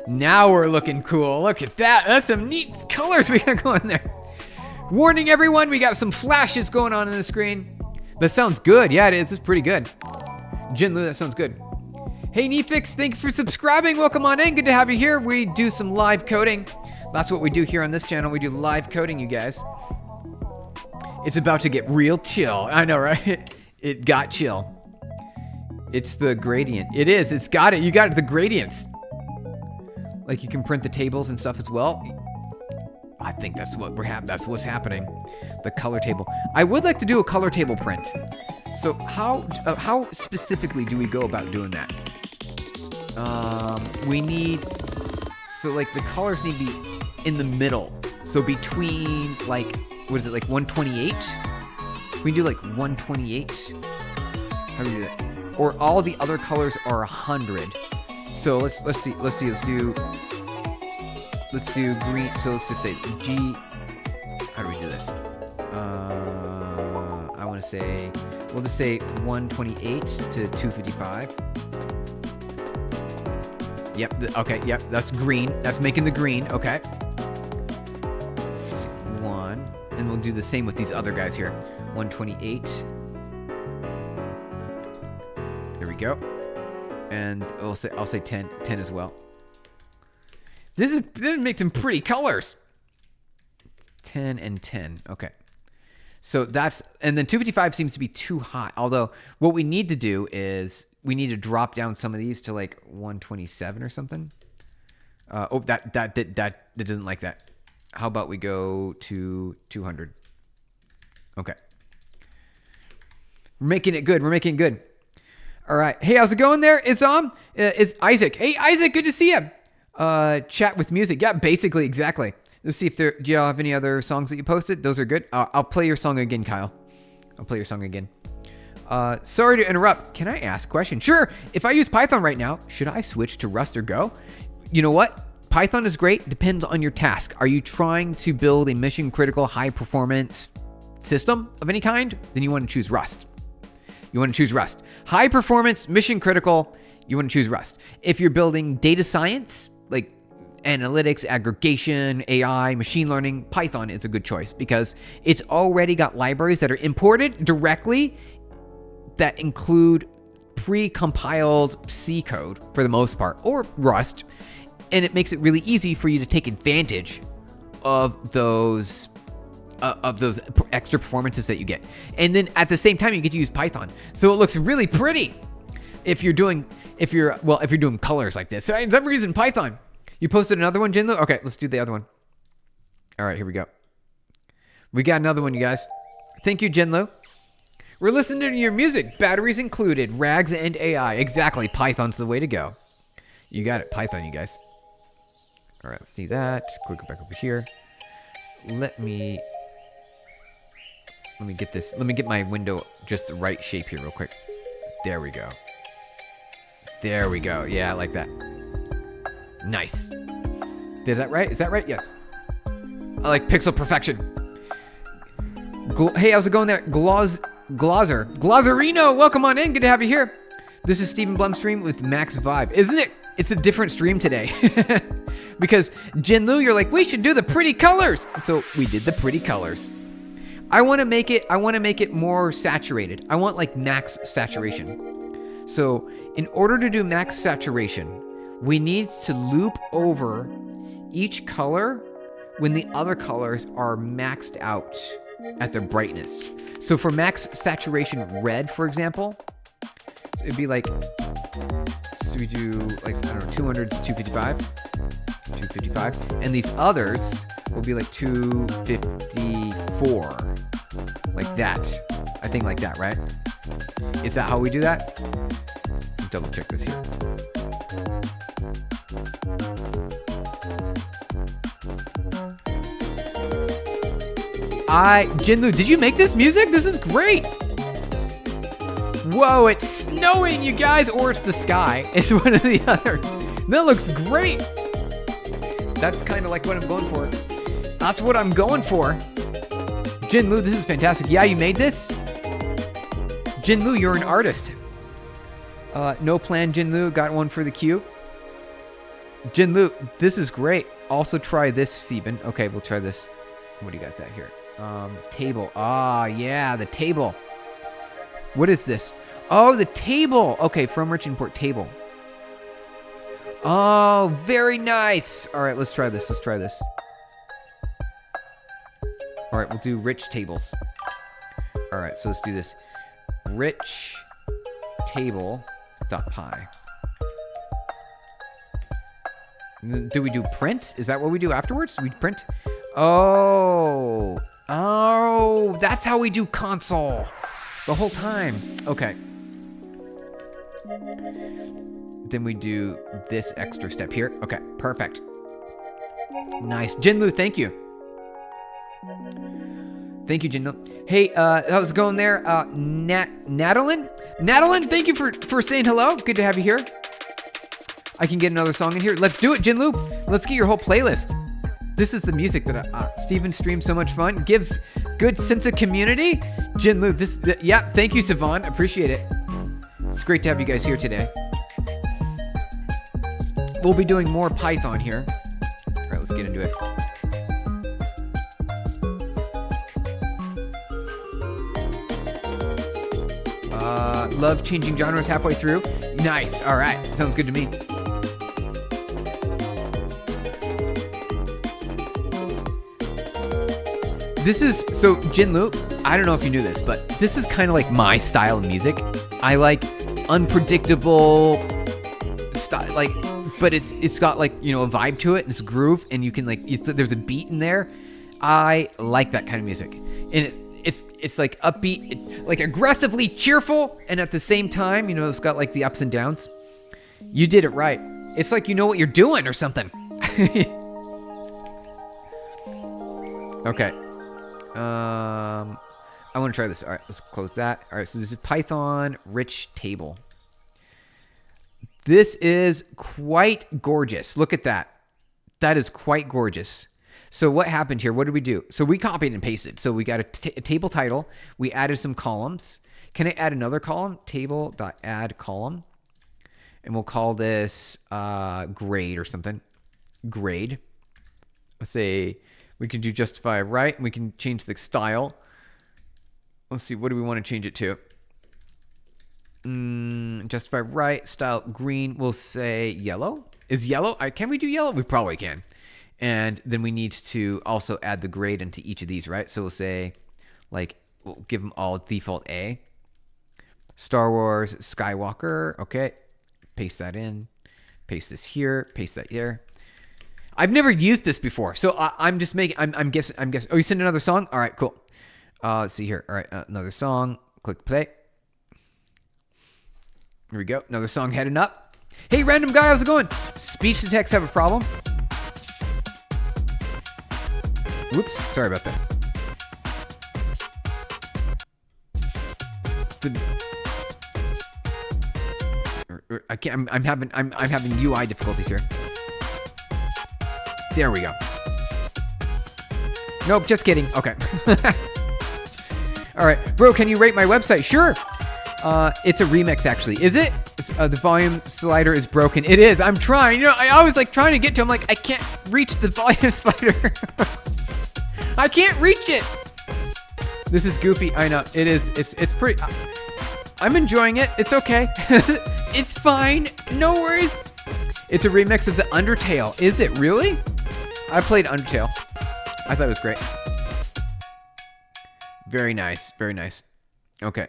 Now we're looking cool. Look at that. That's some neat colors we got going there. Warning everyone, we got some flashes going on in the screen. That sounds good. Yeah, it is. It's pretty good. Jinlu, that sounds good. Hey, Nefix, thank you for subscribing. Welcome on in. Good to have you here. We do some live coding. That's what we do here on this channel. We do live coding, you guys. It's about to get real chill. I know, right? It got chill. It's the gradient. It is. It's got it. You got it. The gradients. Like you can print the tables and stuff as well. I think that's what that's what's happening. The color table. I would like to do a color table print. So how specifically do we go about doing that? We need, so like the colors need to be in the middle. So between like, what is it, like 128? We do like 128. How do we do that? Or all the other colors are 100. So let's do green. So let's just say G. How do we do this? I want to say, we'll just say 128 to 255. Yep. Okay. Yep. That's green. That's making the green. Okay. 1, and we'll do the same with these other guys here. 128. There we go. And I'll say 10 as well. This makes some pretty colors. 10 and 10. Okay. So that's, and then 255 seems to be too high. Although what we need to do is we need to drop down some of these to like 127 or something. That doesn't like that. How about we go to 200? Okay. We're making it good. We're making it good. All right. Hey, how's it going there? It's Isaac. Hey, Isaac, good to see you. Chat with music. Yeah, basically, exactly. Let's see if do y'all have any other songs that you posted? Those are good. I'll play your song again, Kyle. I'll play your song again. Sorry to interrupt. Can I ask a question? Sure. If I use Python right now, should I switch to Rust or Go? You know what? Python is great. Depends on your task. Are you trying to build a mission critical high performance system of any kind? Then you want to choose Rust. You want to choose Rust. High performance, mission critical, you want to choose Rust. If you're building data science, like analytics, aggregation, AI, machine learning, Python is a good choice because it's already got libraries that are imported directly that include pre-compiled C code for the most part, or Rust, and it makes it really easy for you to take advantage of those extra performances that you get. And then at the same time, you get to use Python. So it looks really pretty if you're doing colors like this. So I'm using Python. You posted another one, Jinlu? Okay, let's do the other one. All right, here we go. We got another one, you guys. Thank you, Jinlu. We're listening to your music. Batteries included. Rags and AI. Exactly. Python's the way to go. You got it. Python, you guys. All right, let's see that. Click back over here. Let me get this. Let me get my window just the right shape here real quick. There we go. There we go. Yeah, I like that. Nice. Is that right? Is that right? Yes. I like pixel perfection. Hey, how's it going there? Glazerino, welcome on in. Good to have you here. This is Stephen Blum stream with Max Vibe. Isn't it? It's a different stream today. Because Jinlu, you're like, we should do the pretty colors. So we did the pretty colors. I want to make it more saturated. I want like max saturation. So in order to do max saturation, we need to loop over each color when the other colors are maxed out at their brightness. So for max saturation red, for example, it'd be like, so we do like, I don't know, 200 to 255, and these others will be like 254, like that. I think like that, right? Is that how we do that? Let's double check this here. Jinlu, did you make this music? This is great. Whoa, it's snowing, you guys, or it's the sky. It's one or the other. That looks great. That's kind of like what I'm going for. That's what I'm going for. Jinlu, this is fantastic. Yeah, you made this? Jinlu, you're an artist. No plan, Jinlu. Got one for the queue. Jinlu, this is great. Also try this, Steven. Okay, we'll try this. What do you got that here? Table. Ah, yeah, the table. What is this? Oh, the table. Okay, from Rich Import table. Oh, very nice. All right, let's try this. Let's try this. All right, we'll do rich tables. All right, so let's do this. Rich table.py. Do we do print? Is that what we do afterwards? We print? Oh, that's how we do console the whole time. Okay. Then we do this extra step here. Okay, perfect. Nice. Jinlu, thank you. Thank you, Jinlu. Hey, how's it going there? Nadalyn? Nadalyn, thank you for saying hello. Good to have you here. I can get another song in here. Let's do it, Jinlu. Let's get your whole playlist. This is the music that Steven streams so much fun. Gives good sense of community. Jinlu, yeah, thank you, Savon. Appreciate it. It's great to have you guys here today. We'll be doing more Python here. All right, let's get into it. Love changing genres halfway through. Nice. All right. Sounds good to me. This is, so Jinlu, I don't know if you knew this, but this is kind of like my style of music. I like unpredictable style, like, but it's got like, you know, a vibe to it and it's a groove and you can like, there's a beat in there. I like that kind of music. And it's like upbeat, like aggressively cheerful, and at the same time, you know, it's got like the ups and downs. You did it right. It's like you know what you're doing or something. Okay. I want to try this. All right, let's close that. All right, so this is Python rich table. This is quite gorgeous. Look at that. That is quite gorgeous. So what happened here? What did we do? So we copied and pasted. So we got a table title. We added some columns. Can I add another column? Table.add column. And we'll call this grade or something. Grade. Let's say we can do justify right. And we can change the style. Let's see. What do we want to change it to? Justify right. Style green. We'll say yellow. Is yellow? Can we do yellow? We probably can. And then we need to also add the grade into each of these, right? So we'll say, like, we'll give them all default A. Star Wars Skywalker. Okay. Paste that in. Paste this here. Paste that here. I've never used this before, so I'm just making. I'm guessing. Oh, you sent another song? All right, cool. Let's see here. All right, another song. Click play. Here we go. Another song heading up. Hey, random guy, how's it going? Speech to text have a problem? Whoops, sorry about that. I can't. I'm having UI difficulties here. There we go. Nope, just kidding. Okay. All right, bro. Can you rate my website? Sure. It's a remix, actually. Is it? The volume slider is broken. It is. I'm trying. You know, I always like trying to get to. I'm like, I can't reach the volume slider. I can't reach it. This is goofy. I know. It is. It's pretty. I'm enjoying it. It's okay. It's fine. No worries. It's a remix of the Undertale. Is it really? I played Undertale. I thought it was great. Very nice. Very nice. Okay.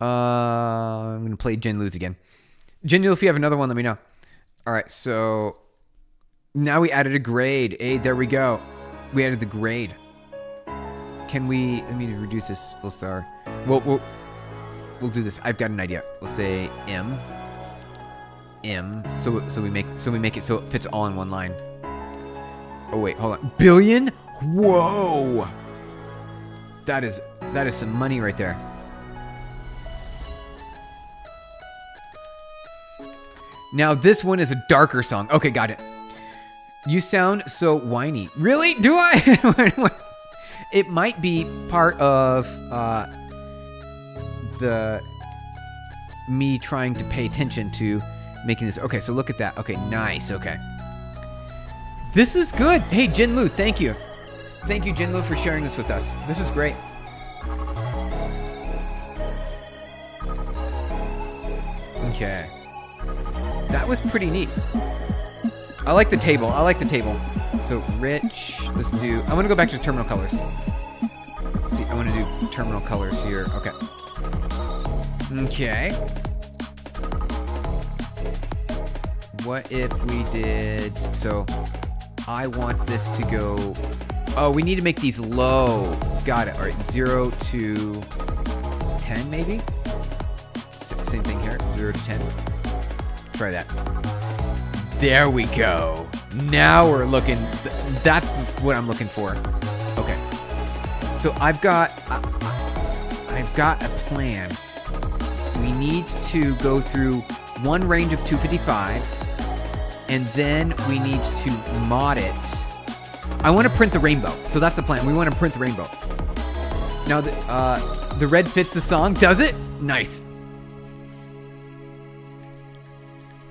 I'm going to play Jin Lose again. Jin Lu, if you have another one, let me know. All right, so now we added a grade. Hey, there we go. We added the grade. Can we, let me reduce this full star. We'll do this. I've got an idea. We'll say M. So we make it so it fits all in one line. Oh wait, hold on. Billion? Whoa. That is some money right there. Now this one is a darker song. Okay, got it. You sound so whiny. Really? Do I? It might be part of the me trying to pay attention to making this. Okay, so look at that. Okay, nice. Okay. This is good. Hey, Jin Lu, thank you. Thank you, Jin Lu, for sharing this with us. This is great. Okay. That was pretty neat. I like the table. So rich, let's do, I want to go back to terminal colors. Let's see, I want to do terminal colors here. Okay. Okay. What if we did, so I want this to go, oh, we need to make these low. Got it. All right, 0 to 10 maybe? Same thing here, 0 to 10. Try that. There we go. Now we're looking, that's what I'm looking for. Okay. So I've got a plan. We need to go through one range of 255, and then we need to mod it. I want to print the rainbow. So that's the plan. We want to print the rainbow. Now the red fits the song. Does it? Nice.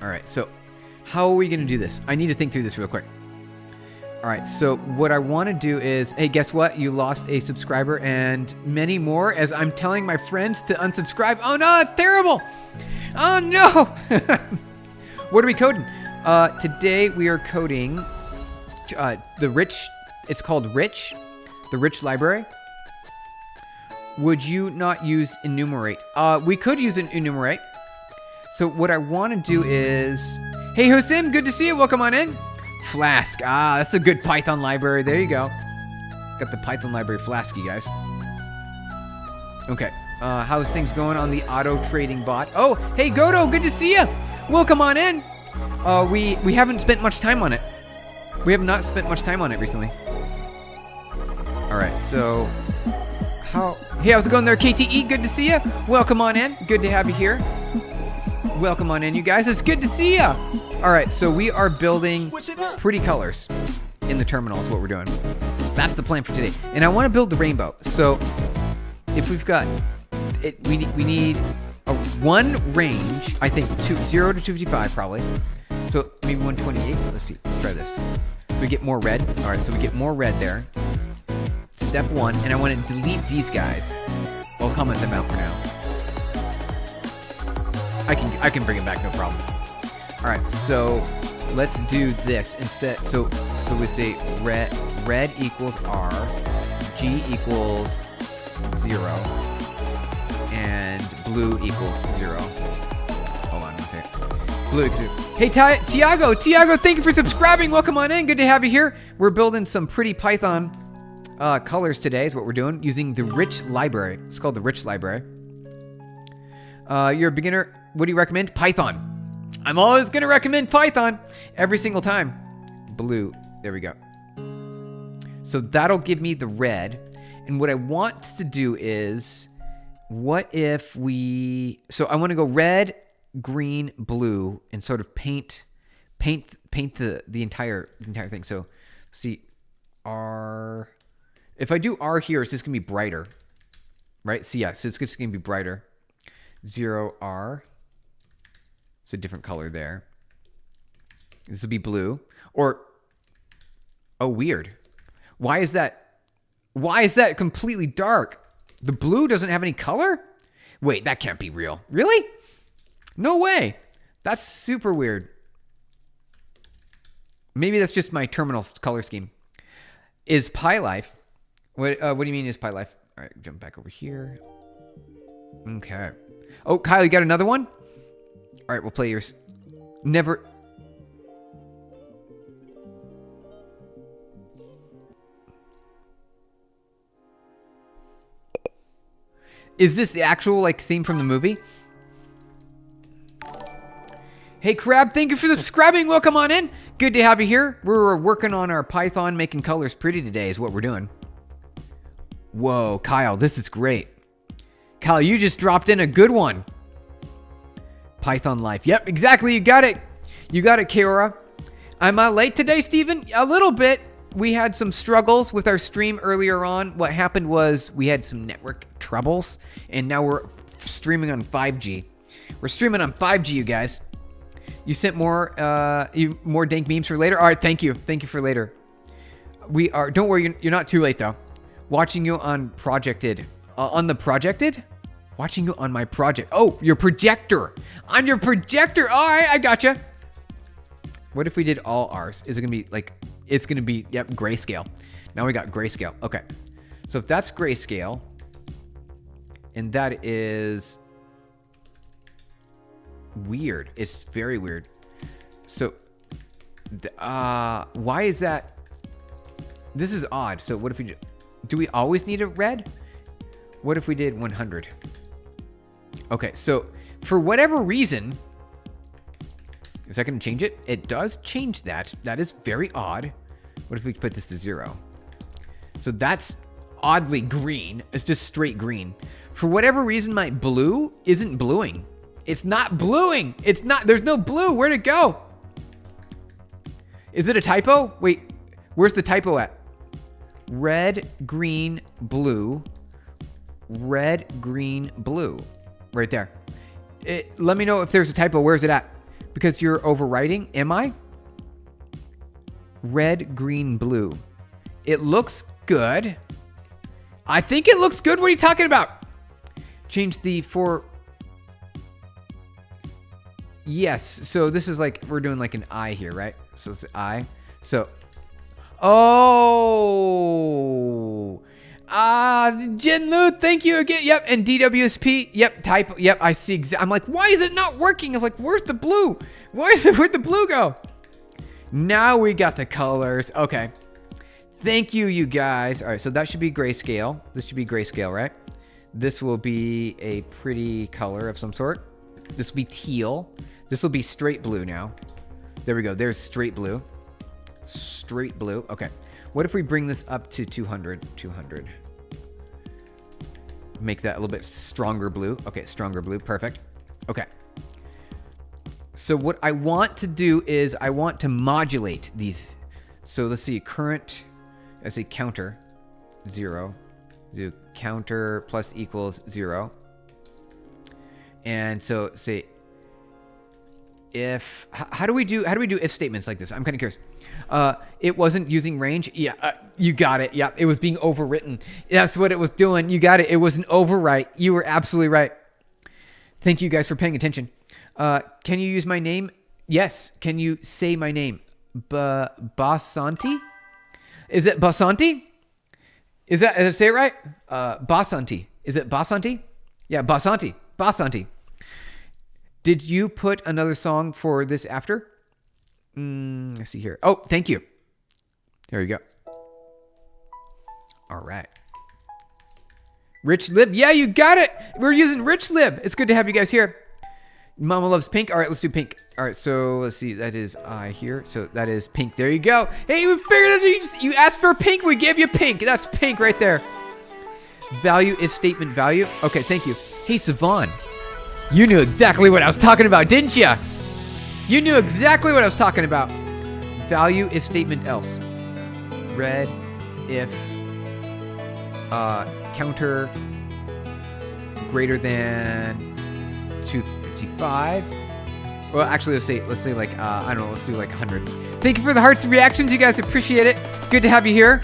All right, so how are we going to do this? I need to think through this real quick. All right, so what I want to do is, hey, guess what? You lost a subscriber and many more as I'm telling my friends to unsubscribe. Oh, no, it's terrible. Oh, no. What are we coding? Today we are coding the rich. It's called Rich, the Rich Library. Would you not use enumerate? We could use an enumerate. So what I want to do is, hey Hosim, good to see you. Welcome on in. Flask. Ah, that's a good Python library. There you go. Got the Python library Flask, you guys. Okay. How's things going on the auto trading bot? Oh, hey Godo, good to see you. Welcome on in. We haven't spent much time on it. We have not spent much time on it recently. All right, so hey, how's it going there, KTE? Good to see you. Welcome on in. Good to have you here. Welcome on in, you guys. It's good to see you. All right, so we are building pretty colors in the terminal is what we're doing. That's the plan for today. And I want to build the rainbow. So if we've got it, we need a one range, I think 0 to 255 probably. So maybe 128. Let's see. Let's try this. So we get more red. All right, so we get more red there. Step one, and I want to delete these guys. I'll comment them out for now. I can bring it back, no problem. All right, so let's do this instead. So we say red equals R, G equals 0, and blue equals 0. Hold on, okay. Blue equals 0. Hey, Tiago, thank you for subscribing. Welcome on in. Good to have you here. We're building some pretty Python colors today is what we're doing using the Rich Library. It's called the Rich Library. You're a beginner. What do you recommend? Python. I'm always going to recommend Python every single time. Blue. There we go. So that'll give me the red. And what I want to do is, what if so I want to go red, green, blue, and sort of paint the entire thing. So see, R. If I do R here, it's just going to be brighter. Right? So yeah, so it's just going to be brighter. 0R. It's a different color there. This will be blue. Or, oh, weird. Why is that completely dark? The blue doesn't have any color? Wait, that can't be real. Really? No way. That's super weird. Maybe that's just my terminal color scheme. Is Pi Life? What do you mean is Pi Life? All right, jump back over here. Okay. Oh, Kyle, you got another one? All right, we'll play yours. Never. Is this the actual like theme from the movie? Hey Crab, thank you for subscribing. Welcome on in. Good to have you here. We're working on our Python making colors pretty today is what we're doing. Whoa, Kyle, this is great. Kyle, you just dropped in a good one. Python Life. Yep, exactly. You got it. You got it, Kiora. I'm late today, Steven. A little bit. We had some struggles with our stream earlier on. What happened was we had some network troubles, and now we're streaming on 5G. We're streaming on 5G, you guys. You sent more more dank memes for later? All right, thank you. Thank you for later. We are, don't worry, you're not too late, though. Watching you on Projected. On the Projected? Watching you on my project. Oh, your projector. On your projector. All right, I gotcha. What if we did all ours? Is it going to be like, it's going to be, yep, grayscale. Now we got grayscale. Okay. So if that's grayscale, and that is weird. It's very weird. So, why is that? This is odd. So what if we do we always need a red? What if we did 100? Okay, so for whatever reason, is that going to change it? It does change that. That is very odd. What if we put this to 0? So that's oddly green. It's just straight green. For whatever reason, my blue isn't bluing. It's not bluing. It's not. There's no blue. Where'd it go? Is it a typo? Wait, where's the typo at? Red, green, blue. Red, green, blue. Right there. Let me know if there's a typo. Where's it at? Because you're overwriting. Am I? Red, green, blue. It looks good. I think it looks good. What are you talking about? Change the for. Yes. So this is like, we're doing like an I here, right? So it's I. So. Oh. Jinlu, thank you again. Yep. And DWSP. Yep. Type. Yep. I see. I'm like, why is it not working? I was like, where's the blue? Where'd the blue go? Now we got the colors. Okay. Thank you, you guys. All right. So that should be grayscale. This should be grayscale, right? This will be a pretty color of some sort. This will be teal. This will be straight blue now. There we go. There's straight blue. Straight blue. Okay. What if we bring this up to 200? 200. Make that a little bit stronger blue. Okay, stronger blue. Perfect. Okay. So what I want to do is I want to modulate these. So let's see. Current, let's say counter, 0. Do counter plus equals 0. And so say if, how do we do if statements like this? I'm kind of curious. It wasn't using range. Yeah, you got it. Yeah, it was being overwritten. That's what it was doing. You got it. It was an overwrite. You were absolutely right. Thank you guys for paying attention. Can you use my name? Yes. Can you say my name? Basanti? Is it Basanti? Did I say it right? Basanti. Is it Basanti? Yeah, Basanti. Basanti. Did you put another song for this after? Let's see here. Oh, thank you. There you go. All right. Rich Lib. Yeah, you got it. We're using Rich Lib. It's good to have you guys here. Mama loves pink. All right, let's do pink. All right, so let's see. That is I here. So that is pink. There you go. Hey, we figured it out. You asked for pink. We gave you pink. That's pink right there. Value if statement value. Okay, thank you. Hey, Savon. You knew exactly what I was talking about, didn't you? You knew exactly what I was talking about. Value if statement else. Red if counter greater than 255. Well, actually, let's say like I don't know. Let's do like 100. Thank you for the hearts and reactions, you guys. Appreciate it. Good to have you here.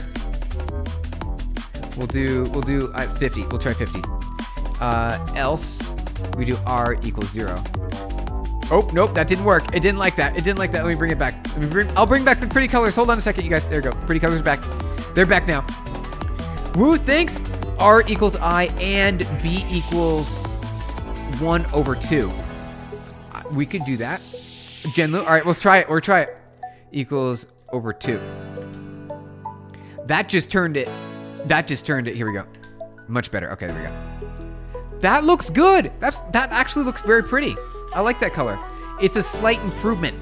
We'll do 50. We'll try 50. Else we do R equals 0. Oh, nope, that didn't work. It didn't like that. Let me bring it back. I'll bring back the pretty colors. Hold on a second, you guys. There you go. Pretty colors back. They're back now. Woo, thanks. R equals I and B equals 1 over 2. We could do that. Genlu. All right, let's try it. We'll try it. Equals over 2. That just turned it. Here we go. Much better. Okay, there we go. That looks good. That actually looks very pretty. I like that color. It's a slight improvement.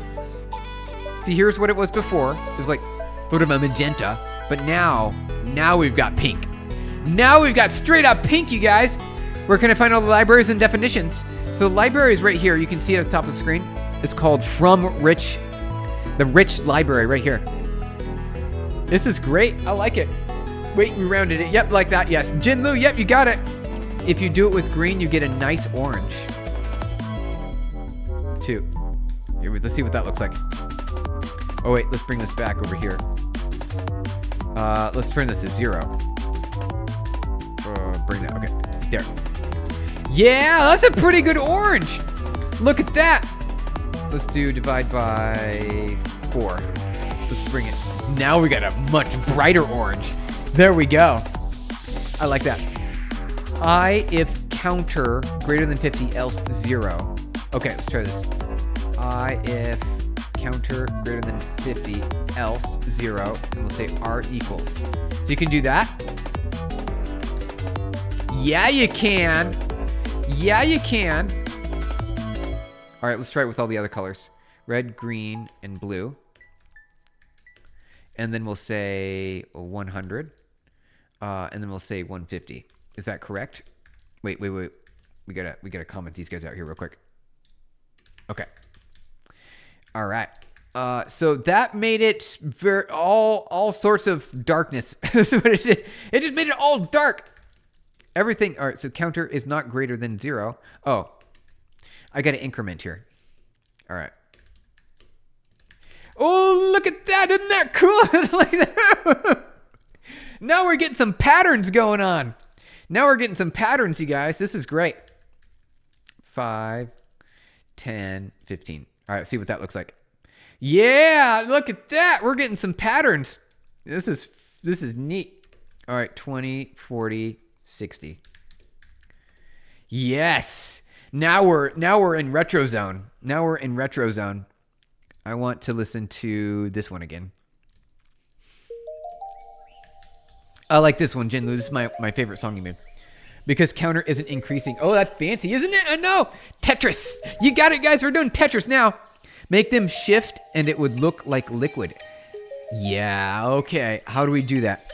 See, here's what it was before. It was like sort of a magenta, but now we've got pink. Now we've got straight up pink, you guys. Where can I find all the libraries and definitions? So library is right here. You can see it at the top of the screen. It's called From Rich. The Rich Library right here. This is great. I like it. Wait, we rounded it. Yep, like that. Yes. Jinlu, yep, you got it. If you do it with green, you get a nice orange. 2. Here, let's see what that looks like. Oh, wait, let's bring this back over here. Let's turn this to 0. Bring that, okay. There. Yeah, that's a pretty good orange. Look at that. Let's do divide by 4. Let's bring it. Now we got a much brighter orange. There we go. I like that. I if counter greater than 50, else 0. Okay, let's try this. I if counter greater than 50, else 0. And we'll say R equals. So you can do that. Yeah, you can. Yeah, you can. All right, let's try it with all the other colors. Red, green, and blue. And then we'll say 100. And then we'll say 150. Is that correct? Wait. We gotta comment these guys out here real quick. Okay. All right. So that made it all sorts of darkness. That's what it did. It just made it all dark. Everything. All right. So counter is not greater than 0. Oh, I got to increment here. All right. Oh, look at that. Isn't that cool? Like that. Now we're getting some patterns going on. Now we're getting some patterns, you guys. This is great. 5, 10, 15. All right, let's see what that looks like. Yeah, look at that. We're getting some patterns. This is neat. All right, 20, 40, 60. Yes. Now we're in retro zone. Now we're in retro zone. I want to listen to this one again. I like this one, Jinlu. This is my favorite song you made. Because counter isn't increasing. Oh, that's fancy, isn't it? I know. Tetris. You got it, guys. We're doing Tetris now. Make them shift and it would look like liquid. Yeah, okay. How do we do that?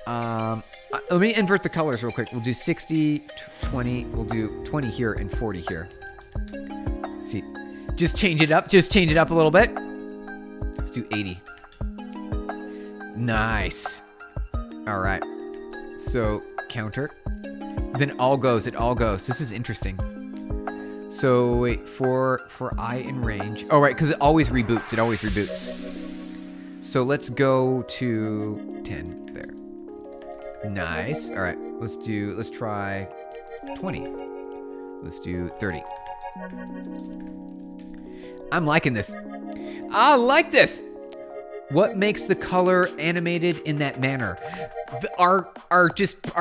Let me invert the colors real quick. We'll do 60, 20. We'll do 20 here and 40 here. See, just change it up a little bit. Let's do 80. Nice. All right. So counter. Then it all goes. This is interesting. So wait, for I in range. Oh, right, because it always reboots. So let's go to 10 there. Nice. All right, let's try 20. Let's do 30. I'm liking this. I like this. What makes the color animated in that manner? Are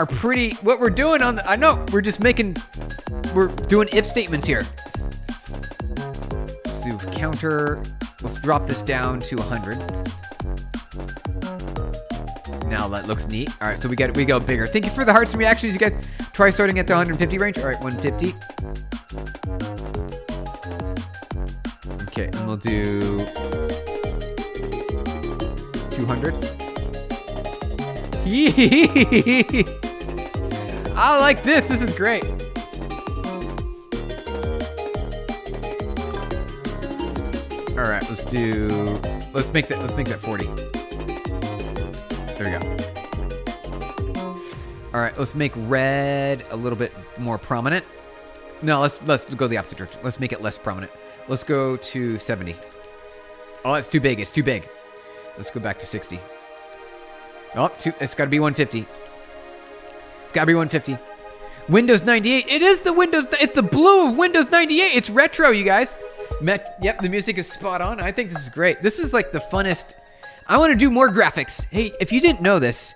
pretty. What we're doing on the, I know we're doing if statements here. So counter. Let's drop this down to 100. Now that looks neat. All right, so we go bigger. Thank you for the hearts and reactions, you guys. Try starting at the 150 range. All right, 150. Okay, and we'll do 200. I like this. This is great. All right, let's make that 40. There we go. All right, let's make red a little bit more prominent. No, let's go the opposite direction. Let's make it less prominent. Let's go to 70. Oh, it's too big. Let's go back to 60. Oh, it's got to be 150. Windows 98. It is it's the blue of Windows 98. It's retro, you guys. Yep, the music is spot on. I think this is great. This is like the funnest. I want to do more graphics. Hey, if you didn't know this,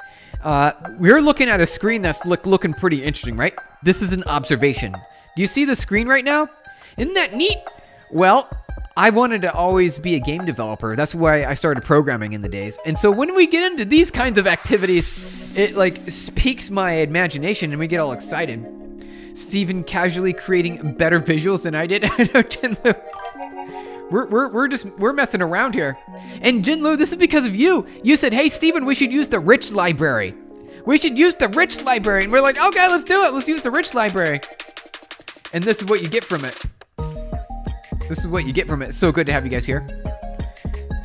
we're looking at a screen that's looking pretty interesting, right? This is an observation. Do you see the screen right now? Isn't that neat? Well, I wanted to always be a game developer. That's why I started programming in the days. And so when we get into these kinds of activities, it like piques my imagination and we get all excited. Steven casually creating better visuals than I did. I know, Jinlu. We're messing around here. And Jinlu, this is because of you. You said, hey, Steven, we should use the rich library. We should use the rich library. And we're like, okay, let's do it. Let's use the rich library. And this is what you get from it. This is what you get from it. It's so good to have you guys here.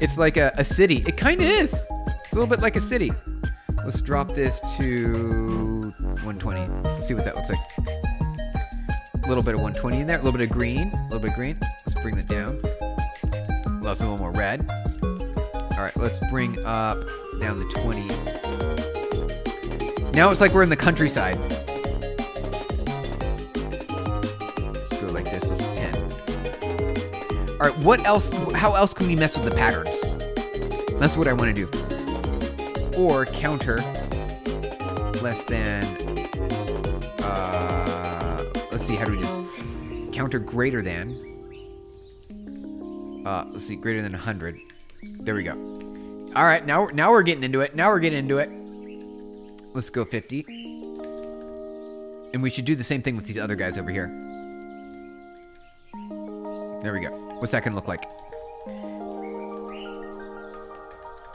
It's like a city. It kind of is. It's a little bit like a city. Let's drop this to 120. Let's see what that looks like. A little bit of 120 in there. A little bit of green. A little bit of green. Let's bring that down. Let's do a little more red. All right, let's bring up down to 20. Now it's like we're in the countryside. Let's go like this. This is 10. All right, what else? How else can we mess with the patterns? That's what I want to do. Or counter less than. Let's see. How do we just counter greater than? Let's see, greater than 100. There we go. All right, now we're getting into it. Now we're getting into it. Let's go 50. And we should do the same thing with these other guys over here. There we go. What's that gonna look like?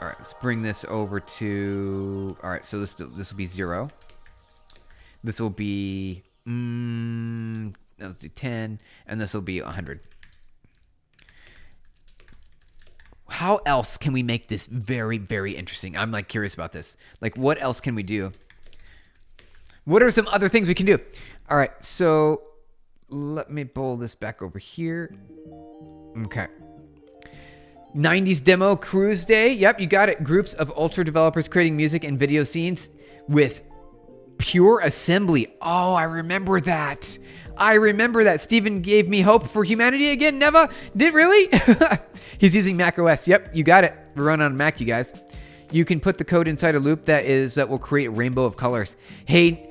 All right, let's bring this over to. All right, so this will be 0. This will be let's do 10, and this will be 100. How else can we make this very, very interesting? I'm like curious about this. Like, what else can we do? What are some other things we can do? All right, so let me pull this back over here. Okay. 90s demo cruise day. Yep, you got it. Groups of ultra developers creating music and video scenes with pure assembly. Oh, I remember that. I remember that. Steven gave me hope for humanity again. Neva did really? He's using Mac OS. Yep, you got it. We're running on Mac, you guys. You can put the code inside a loop that will create a rainbow of colors. Hey,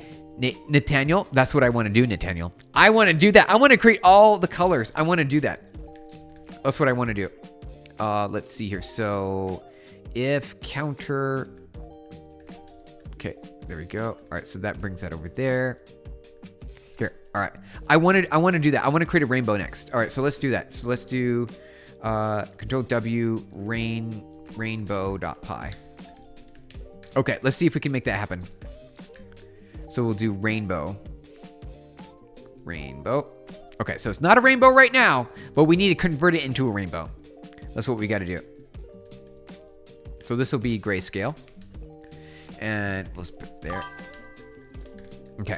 Nathaniel, that's what I want to do, Nathaniel. I want to do that. I want to create all the colors. I want to do that. That's what I want to do. Let's see here. So if counter. Okay, there we go. All right, so that brings that over there. Here. All right. I want to do that. I want to create a rainbow next. All right, so let's do that. So let's do Control W rainbow.py. Okay, let's see if we can make that happen. So we'll do rainbow. Rainbow. Okay, so it's not a rainbow right now, but we need to convert it into a rainbow. That's what we got to do. So this will be grayscale. And let's put it there. Okay.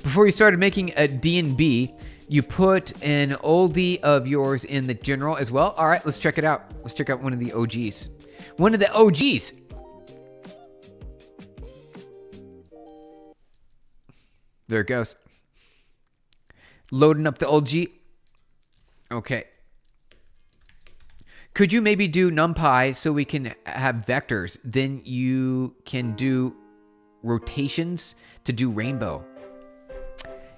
Before you started making a D&B, you put an oldie of yours in the general as well. All right, let's check it out. Let's check out one of the OGs. One of the OGs. There it goes. Loading up the OG. Okay. Could you maybe do NumPy so we can have vectors? Then you can do rotations to do rainbow.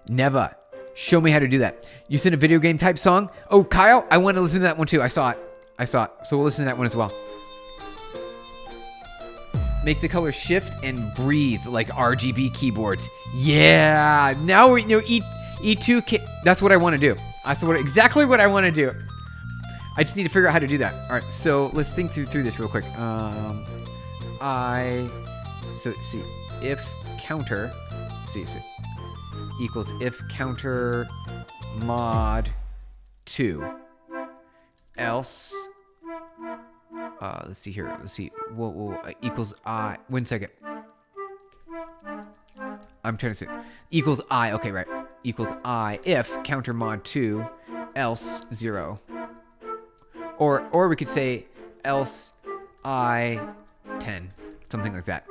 Neva, show me how to do that. You sent a video game type song? Oh, Kyle, I want to listen to that one too. I saw it. So we'll listen to that one as well. Make the color shift and breathe like RGB keyboards. Yeah. Now we know E2. That's what I want to do. That's exactly what I want to do. I just need to figure out how to do that. All right, so let's think through this real quick. So see, if counter, equals if counter mod 2, else. Let's see here. Let's see. Whoa, equals I. 1 second. I'm trying to say equals I. Okay, right. Equals I if counter mod 2, else 0. Or we could say else I 10, something like that.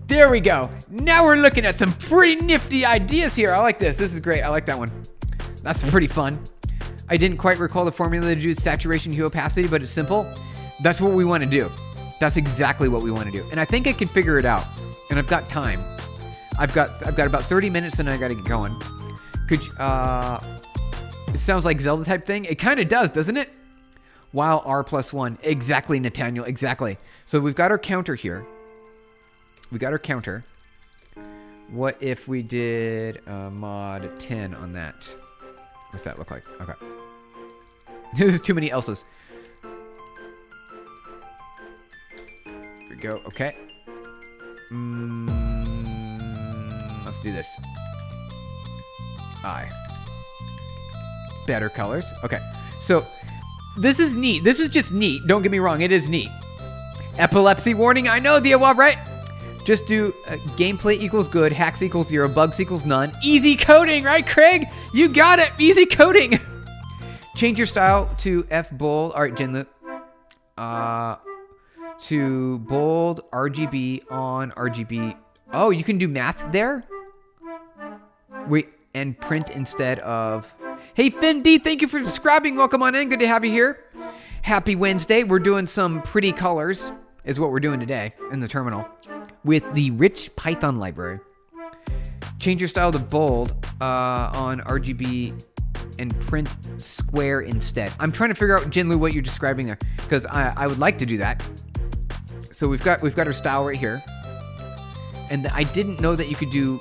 There we go. Now we're looking at some pretty nifty ideas here. I like this. This is great. I like that one. That's pretty fun. I didn't quite recall the formula to do saturation hue opacity, but it's simple. That's what we want to do. That's exactly what we want to do. And I think I can figure it out. And I've got time. I've got about 30 minutes and I got to get going. Could you, it sounds like Zelda type thing. It kind of does, doesn't it? While R+1. Exactly, Nathaniel. Exactly. So we've got our counter here. We got our counter. What if we did mod 10 on that? What's that look like? Okay. There's too many else's. Here we go. Okay. Let's do this. Better colors. Okay. So this is neat. This is just neat. Don't get me wrong. It is neat. Epilepsy warning. I know, Diawab, right? Just do gameplay equals good, hacks equals 0, bugs equals none. Easy coding, right, Craig? You got it. Easy coding. Change your style to F bold. All right, Jinlu. To bold RGB on RGB. Oh, you can do math there? Wait, and print instead of... Hey, Finn D, thank you for subscribing. Welcome on in. Good to have you here. Happy Wednesday. We're doing some pretty colors is what we're doing today in the terminal with the rich Python library. Change your style to bold on RGB and print square instead. I'm trying to figure out, Jinlu, what you're describing there because I would like to do that. So we've got our style right here. And I didn't know that you could do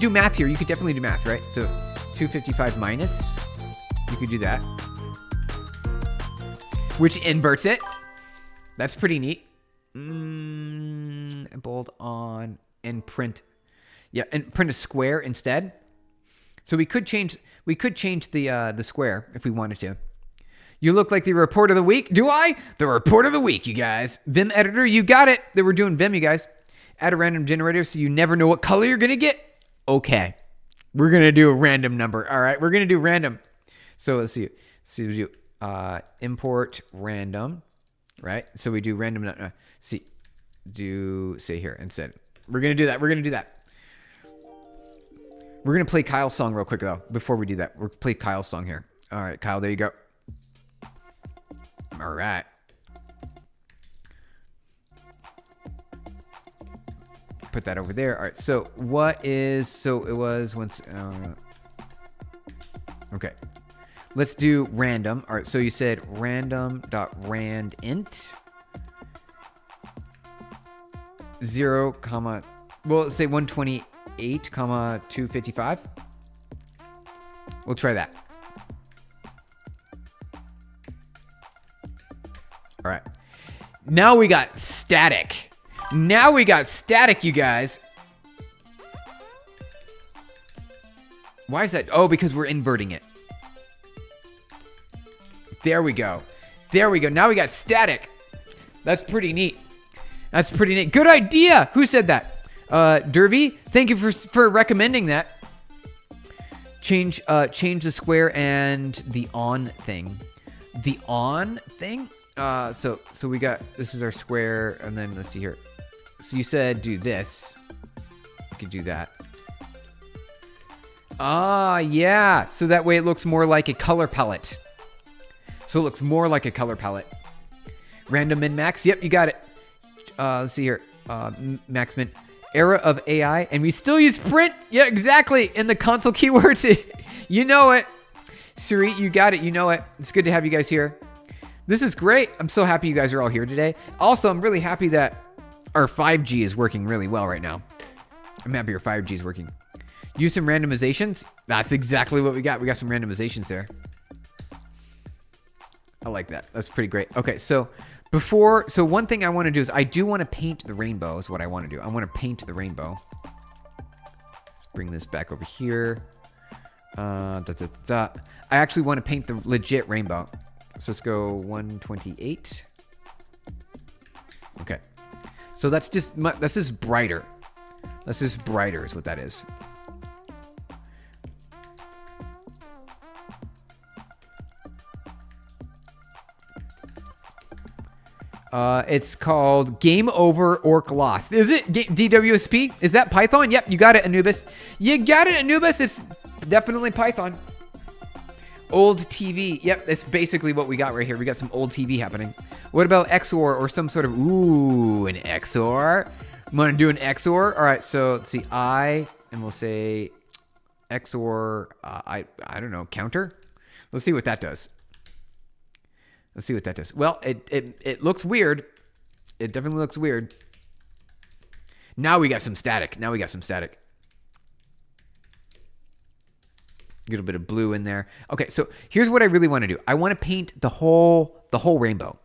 math here. You could definitely do math, right? So 255 minus, you could do that. Which inverts it. That's pretty neat. Bold on and print. Yeah, and print a square instead. So we could change the square if we wanted to. You look like the report of the week. Do I? The report of the week, you guys. Vim editor, you got it. That we're doing Vim, you guys. Add a random generator so you never know what color you're going to get. Okay. We're going to do a random number. All right. We're going to do random. So let's see. We do import random, right? So we do random. Say here instead. We're going to do that. We're going to play Kyle's song real quick, though, before we do that. We'll play Kyle's song here. All right, Kyle, there you go. All right. Put that over there. All right. So it was once. Okay. Let's do random. All right. So you said random.randint 0, comma. Well, let's say 128, comma 255. We'll try that. All right. Now we got static. You guys. Why is that? Oh, because we're inverting it. There we go. Now we got static. That's pretty neat. Good idea. Who said that? Derby, thank you for recommending that. Change the square and the on thing. The on thing? So we got, this is our square, and then let's see here. So you said do this. You could do that. Yeah. So that way it looks more like a color palette. Random min max. Yep, you got it. Let's see here. Max min. Era of AI, and we still use print. Yeah, exactly. In the console keywords. You know it. Siri, you got it. You know it. It's good to have you guys here. This is great. I'm so happy you guys are all here today. Also, I'm really happy that our 5G is working really well right now. I'm happy our 5G is working. Use some randomizations. That's exactly what we got. We got some randomizations there. I like that. That's pretty great. Okay, so one thing I want to do is I do want to paint the rainbow is what I want to do. I want to paint the rainbow. Let's bring this back over here. I actually want to paint the legit rainbow. So let's go 128. Okay. So that's just brighter. That's just brighter is what that is. It's called Game Over Orc Lost. Is it DWSP? Is that Python? Yep, you got it, Anubis. It's definitely Python. Old TV. Yep, that's basically what we got right here. We got some old TV happening. What about XOR or some sort of, ooh, an XOR? I'm going to do an XOR. All right, so let's see, and we'll say XOR, I don't know, counter? Let's see what that does. Let's see what that does. Well, it looks weird. It definitely looks weird. Now we got some static. Get a bit of blue in there. Okay, so here's what I really want to do. I want to paint the whole rainbow.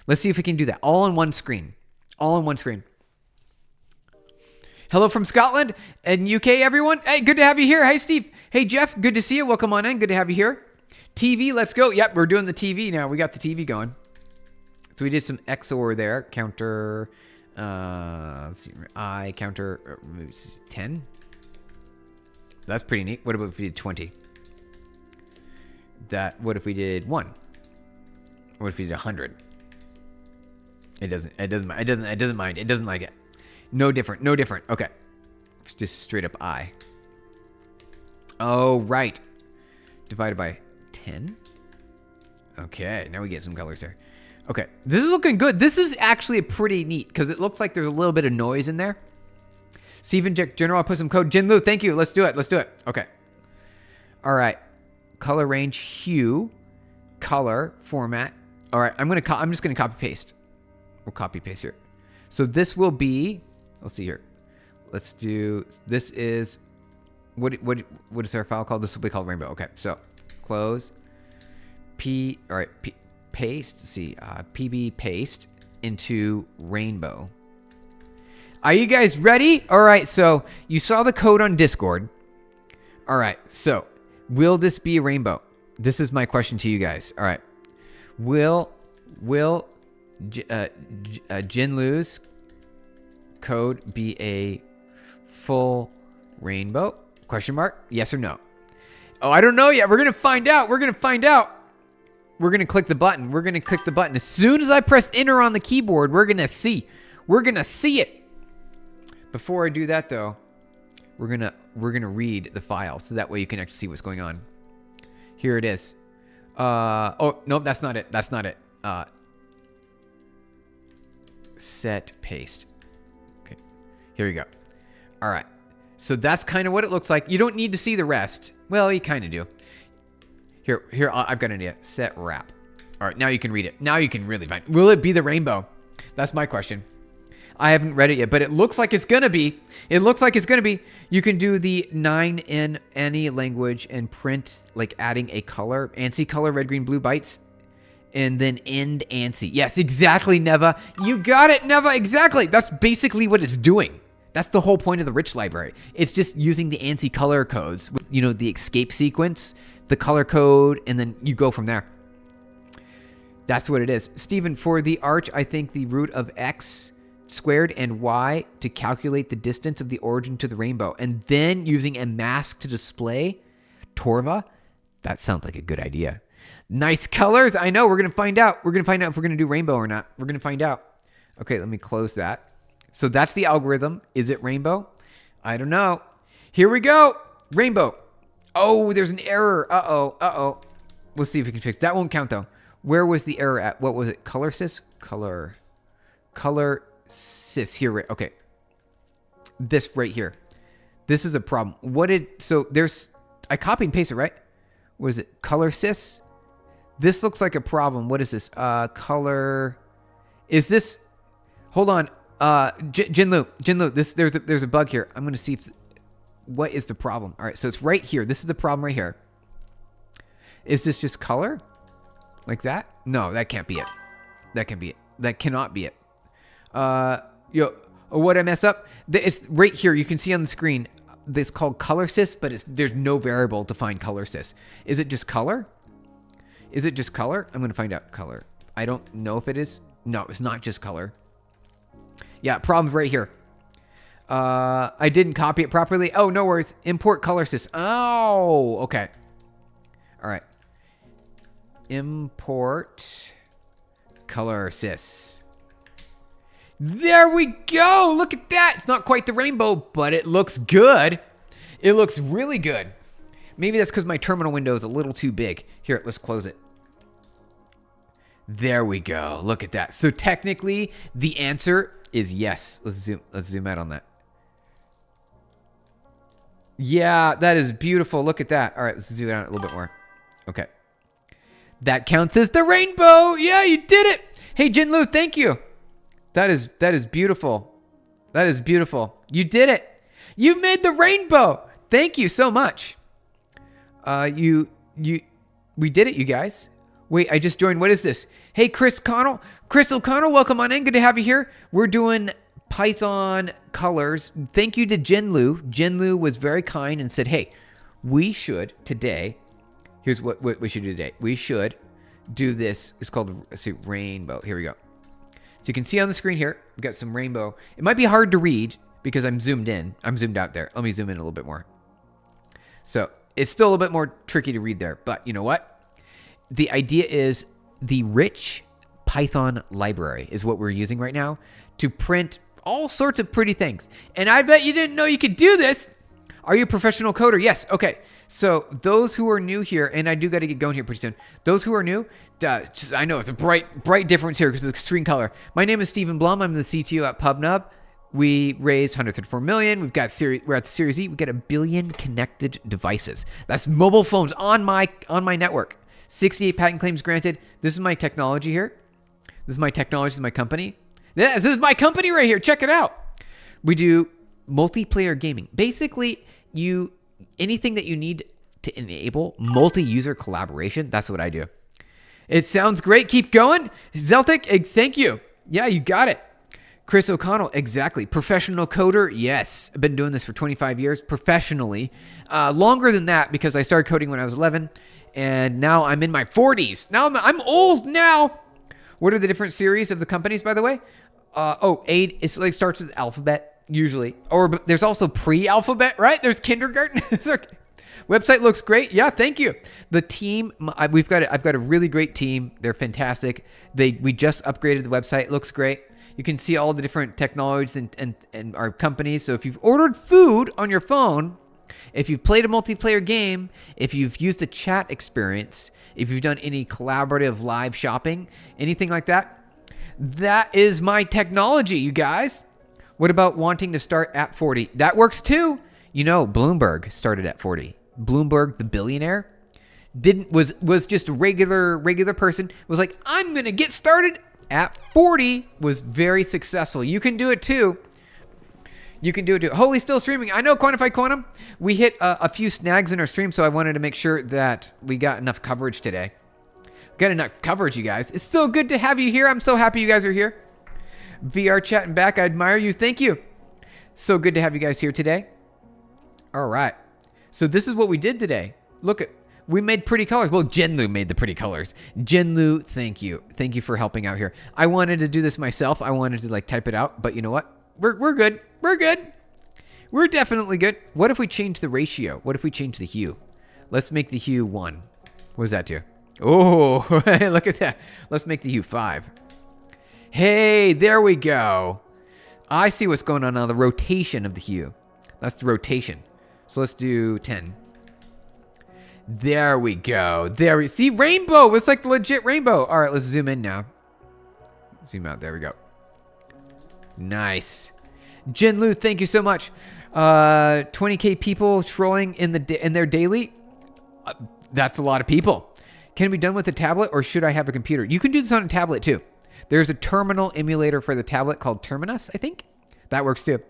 Let's see if we can do that all on one screen. Hello from Scotland and UK, everyone. Hey, good to have you here. Hey, Steve. Hey, Jeff. Good to see you. Welcome on in. Good to have you here. TV, let's go. Yep, we're doing the TV now. We got the TV going. So we did some XOR there. Counter, let's see, counter 10. That's pretty neat. What about if we did 20? What if we did 1? What if we did 100? It doesn't mind. It doesn't like it. No different. Okay. It's just straight up I. Oh, right. Divided by 10. Okay, now we get some colors there. Okay, this is looking good. This is actually pretty neat because it looks like there's a little bit of noise in there. Steven General, I'll put some code. Jinlu, thank you. Let's do it. Okay. All right. Color range, hue, color, format. All right, I'm just gonna copy paste. We'll copy paste here. So this will be. Let's see here. Let's do. This is. What is our file called? This will be called rainbow. Okay. So close. All right. Paste. See. PB paste into rainbow. Are you guys ready? All right, so you saw the code on Discord. All right, so will this be a rainbow? This is my question to you guys. All right, will Jinlu's code be a full rainbow? Question mark? Yes or no? Oh, I don't know yet. We're gonna find out. We're gonna click the button. As soon as I press enter on the keyboard, we're gonna see it. Before I do that, though, we're gonna read the file so that way you can actually see what's going on. Here it is. Oh no, that's not it. Set paste. Okay, here we go. All right, so that's kind of what it looks like. You don't need to see the rest. Well, you kind of do. Here, I've got an idea. Set wrap. All right, now you can read it. Now you can really find. Will it be the rainbow? That's my question. I haven't read it yet, but it looks like it's gonna be. You can do the 9 in any language and print like adding a color, ANSI color, red, green, blue bytes, and then end ANSI. Yes, exactly, Neva. You got it, Neva. Exactly. That's basically what it's doing. That's the whole point of the rich library. It's just using the ANSI color codes, with, the escape sequence, the color code, and then you go from there. That's what it is. Stephen, for the arch, I think the root of x squared and y to calculate the distance of the origin to the rainbow, and then using a mask to display Torva. That sounds like a good idea. Nice colors. I know. We're going to find out. We're going to find out if we're going to do rainbow or not. We're going to find out. Okay, let me close that. So that's the algorithm. Is it rainbow? I don't know. Here we go. Rainbow. Oh, there's an error. Uh-oh. We'll see if we can fix it. That won't count, though. Where was the error at? What was it? Color sys? Color sys. Here, right. Okay. This right here. This is a problem. I copy and paste it, right? What is it? Color sys? This looks like a problem. What is this? Color. Is this? Hold on. Jinlu. There's a bug here. I'm going to see what is the problem. All right. So it's right here. This is the problem right here. Is this just color? Like that? No, that can't be it. That cannot be it. What I mess up? It's right here. You can see on the screen. It's called color sys, but there's no variable to find color sys. Is it just color? I'm going to find out color. I don't know if it is. No, it's not just color. Yeah, problem's right here. I didn't copy it properly. Oh, no worries. Import color sys. Oh, okay. All right. Import color sys. There we go. Look at that. It's not quite the rainbow, but it looks good. It looks really good. Maybe that's because my terminal window is a little too big. Here, let's close it. There we go. Look at that. So technically, the answer is yes. Let's zoom out on that. Yeah, that is beautiful. Look at that. All right, let's zoom out a little bit more. Okay. That counts as the rainbow. Yeah, you did it. Hey, Jinlu, thank you. That is beautiful. That is beautiful. You did it. You made the rainbow. Thank you so much. We did it, you guys. Wait, I just joined. What is this? Hey, Chris O'Connell, welcome on in. Good to have you here. We're doing Python colors. Thank you to Jinlu. Jinlu was very kind and said, hey, we should today, here's what we should do today. We should do this. It's called, let's see, rainbow. Here we go. So you can see on the screen here, we've got some rainbow. It might be hard to read because I'm zoomed in. I'm zoomed out there. Let me zoom in a little bit more. So it's still a little bit more tricky to read there, but you know what? The idea is the rich Python library is what we're using right now to print all sorts of pretty things. And I bet you didn't know you could do this. Are you a professional coder? Yes. Okay. So those who are new here, and I do got to get going here pretty soon. Those who are new, I know it's a bright difference here because of the screen color. My name is Stephen Blum. I'm the CTO at PubNub. We raised 134 million. We're at the Series E. We've got 1 billion connected devices. That's mobile phones on my network. 68 patent claims granted. This is my technology here. This is my technology. This is my company. This is my company right here. Check it out. We do multiplayer gaming. Basically, anything that you need to enable multi-user collaboration, that's what I do. It sounds great. Keep going. Zeltic, thank you. Yeah, you got it. Chris O'Connell, exactly. Professional coder, yes. I've been doing this for 25 years professionally. Longer than that because I started coding when I was 11, and now I'm in my 40s. Now I'm old now. What are the different series of the companies, by the way? It's like starts with alphabet usually, or there's also pre-alphabet, right? There's kindergarten. Website looks great. Yeah, thank you. The team, I've got a really great team. They're fantastic. We just upgraded the website. It looks great. You can see all the different technologies and our companies. So if you've ordered food on your phone, if you've played a multiplayer game, if you've used a chat experience, if you've done any collaborative live shopping, anything like that, that is my technology, you guys. What about wanting to start at 40? That works too. You know, Bloomberg started at 40. Bloomberg, the billionaire, was just a regular person. Was like, I'm gonna get started at 40. Was very successful. You can do it too. You can do it too. Holy, still streaming. I know, Quantified Quantum. We hit a few snags in our stream, so I wanted to make sure that we got enough coverage today. Got enough coverage, you guys. It's so good to have you here. I'm so happy you guys are here. VR chatting back. I admire you. Thank you. So good to have you guys here today. All right. So this is what we did today. We made pretty colors. Well, Jinlu made the pretty colors. Jinlu, thank you. Thank you for helping out here. I wanted to do this myself. I wanted to type it out, but you know what? We're good. We're good. We're definitely good. What if we change the ratio? What if we change the hue? Let's make the hue 1. What does that do? Oh, look at that. Let's make the hue 5. Hey, there we go. I see what's going on now. The rotation of the hue. That's the rotation. So let's do 10. There we go. See, rainbow. It's like the legit rainbow. All right, let's zoom in now. Zoom out. There we go. Nice. Jinlu, thank you so much. 20K people trolling in their daily. That's a lot of people. Can it be done with a tablet or should I have a computer? You can do this on a tablet too. There's a terminal emulator for the tablet called Terminus, I think. That works too.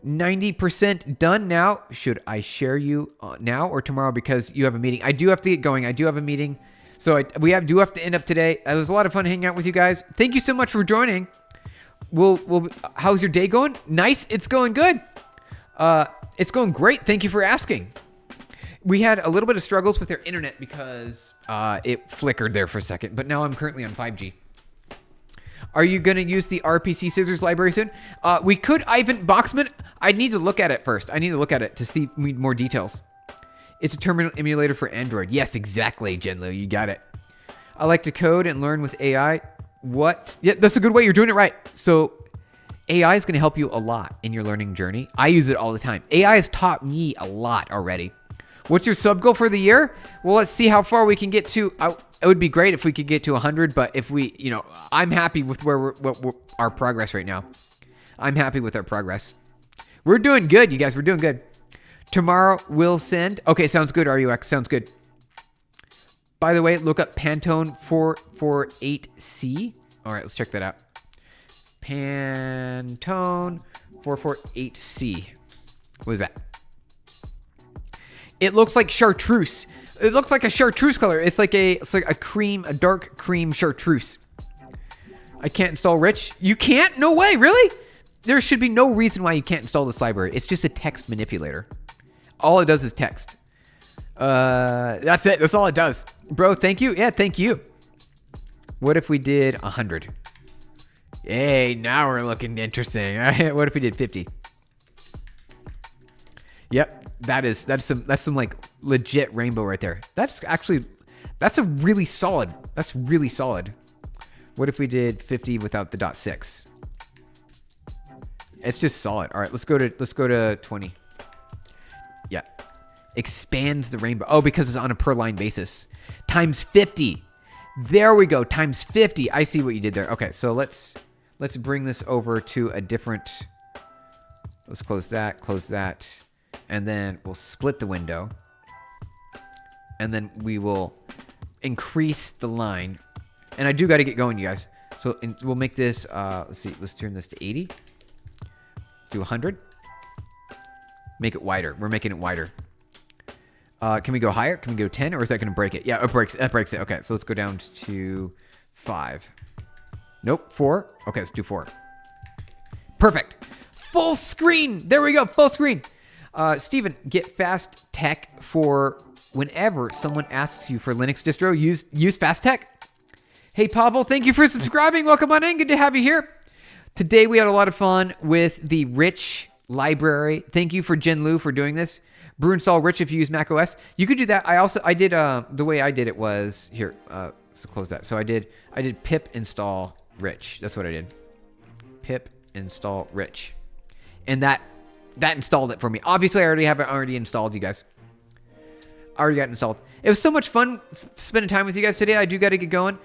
90% done now. Should I share you now or tomorrow because you have a meeting? I do have to get going. I do have a meeting. So we do have to end up today. It was a lot of fun hanging out with you guys. Thank you so much for joining. How's your day going? Nice. It's going good. It's going great. Thank you for asking. We had a little bit of struggles with our internet because it flickered there for a second, but now I'm currently on 5G. Are you going to use the RPC scissors library soon? We could, Ivan Boxman. I need to look at it first. I need to look at it to see more details. It's a terminal emulator for Android. Yes, exactly, Jinlu. You got it. I like to code and learn with AI. What? Yeah, that's a good way. You're doing it right. So AI is going to help you a lot in your learning journey. I use it all the time. AI has taught me a lot already. What's your sub goal for the year? Well, let's see how far we can get to. It would be great if we could get to 100, but if we, I'm happy with where our progress right now. I'm happy with our progress. We're doing good, you guys. We're doing good. Tomorrow we'll send. Okay, sounds good, RUX. Sounds good. By the way, look up Pantone 448C. All right, let's check that out. Pantone 448C. What is that? It looks like chartreuse. It looks like a chartreuse color. It's like a dark cream chartreuse. I can't install Rich. You can't? No way, really? There should be no reason why you can't install this library. It's just a text manipulator. All it does is text. That's it. That's all it does. Bro, thank you. Yeah, thank you. What if we did 100? Hey, now we're looking interesting. All right, what if we did 50? Yep. That's some like legit rainbow right there. That's a really solid. That's really solid. What if we did 50 without the .6? It's just solid. All right, let's go to 20. Yeah. Expands the rainbow. Oh, because it's on a per line basis. Times 50. There we go. Times 50. I see what you did there. Okay, so let's bring this over to a different. Let's close that. And then we'll split the window. And then we will increase the line. And I do got to get going, you guys. So we'll make this, let's see, let's turn this to 80. Do 100. Make it wider. We're making it wider. Can we go higher? Can we go 10? Or is that going to break it? Yeah, it breaks it. Okay, so let's go down to 5. Nope, 4. Okay, let's do 4. Perfect. Full screen. There we go, full screen. Steven, get fast tech for whenever someone asks you for Linux distro. Use fast tech. Hey, Pavel, thank you for subscribing. Welcome on in. Good to have you here. Today, we had a lot of fun with the Rich library. Thank you for Jen Lu for doing this. Brew install Rich if you use Mac OS. You could do that. I did, the way I did it was, here, so close that. So I did pip install Rich. That's what I did. Pip install Rich. And that installed it for me. Obviously, I already have it already installed, you guys. I already got it installed. It was so much fun spending time with you guys today. I do got to get going.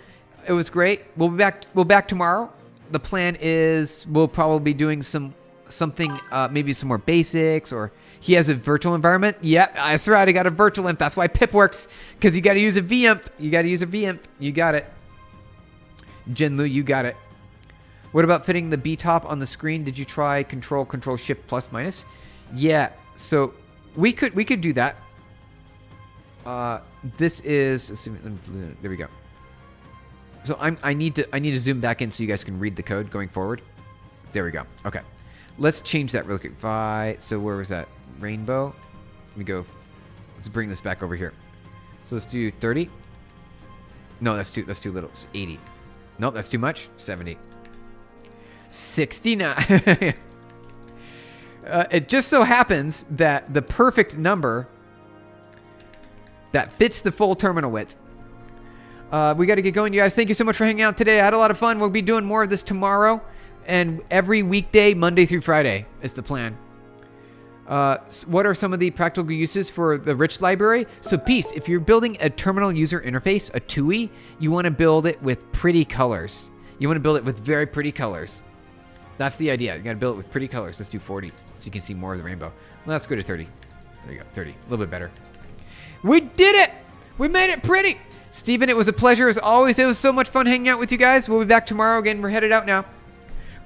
It was great. We'll be back tomorrow. The plan is we'll probably be doing something, maybe some more basics, or he has a virtual environment. Yeah, that's right. I got a virtual imp. That's why pip works, because you got to use a vimp. You got it. Jen Lu, you got it. What about fitting the B top on the screen? Did you try Control Shift plus minus? Yeah, so we could do that. This is, there we go. So I need to zoom back in so you guys can read the code going forward. There we go. Okay, let's change that real quick. So where was that? Rainbow. Let me go. Let's bring this back over here. So let's do 30. No, that's too little. It's 80. Nope, that's too much. 70. 69. It just so happens that the perfect number that fits the full terminal width. We got to get going, you guys. Thank you so much for hanging out today. I had a lot of fun. We'll be doing more of this tomorrow, and every weekday, Monday through Friday is the plan. What are some of the practical uses for the Rich library? So, Peace, if you're building a terminal user interface, a TUI, you want to build it with pretty colors. You want to build it with very pretty colors. That's the idea. You got to build it with pretty colors. Let's do 40 so you can see more of the rainbow. Well, let's go to 30. There you go, 30. A little bit better. We did it! We made it pretty! Steven, it was a pleasure as always. It was so much fun hanging out with you guys. We'll be back tomorrow again. We're headed out now.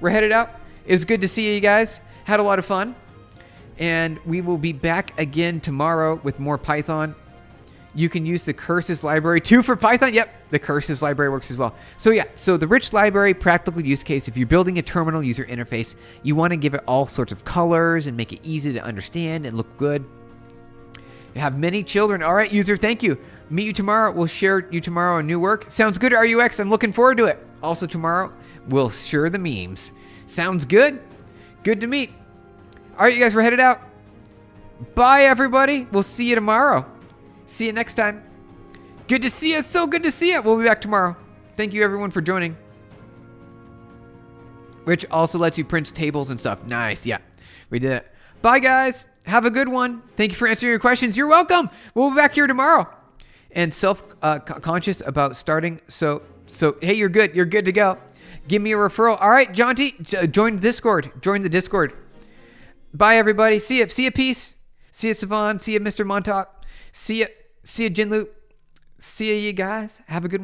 It was good to see you guys. Had a lot of fun. And we will be back again tomorrow with more Python. You can use the curses library too for Python. Yep, the curses library works as well. So yeah, so the Rich library practical use case, if you're building a terminal user interface, you want to give it all sorts of colors and make it easy to understand and look good. You have many children. All right, user, thank you. Meet you tomorrow. We'll share you tomorrow on new work. Sounds good, RUX. I'm looking forward to it. Also tomorrow, we'll share the memes. Sounds good. Good to meet. All right, you guys, we're headed out. Bye, everybody. We'll see you tomorrow. See you next time. Good to see you. So good to see you. We'll be back tomorrow. Thank you, everyone, for joining. Rich also lets you print tables and stuff. Nice. Yeah, we did it. Bye, guys. Have a good one. Thank you for answering your questions. You're welcome. We'll be back here tomorrow. And self-conscious about starting. So hey, you're good. You're good to go. Give me a referral. All right, Jonty, join Discord. Join the Discord. Bye, everybody. See ya. See ya, Peace. See ya, Savon. See ya, Mr. Montauk. See ya, Jinlu. See ya, you guys. Have a good one.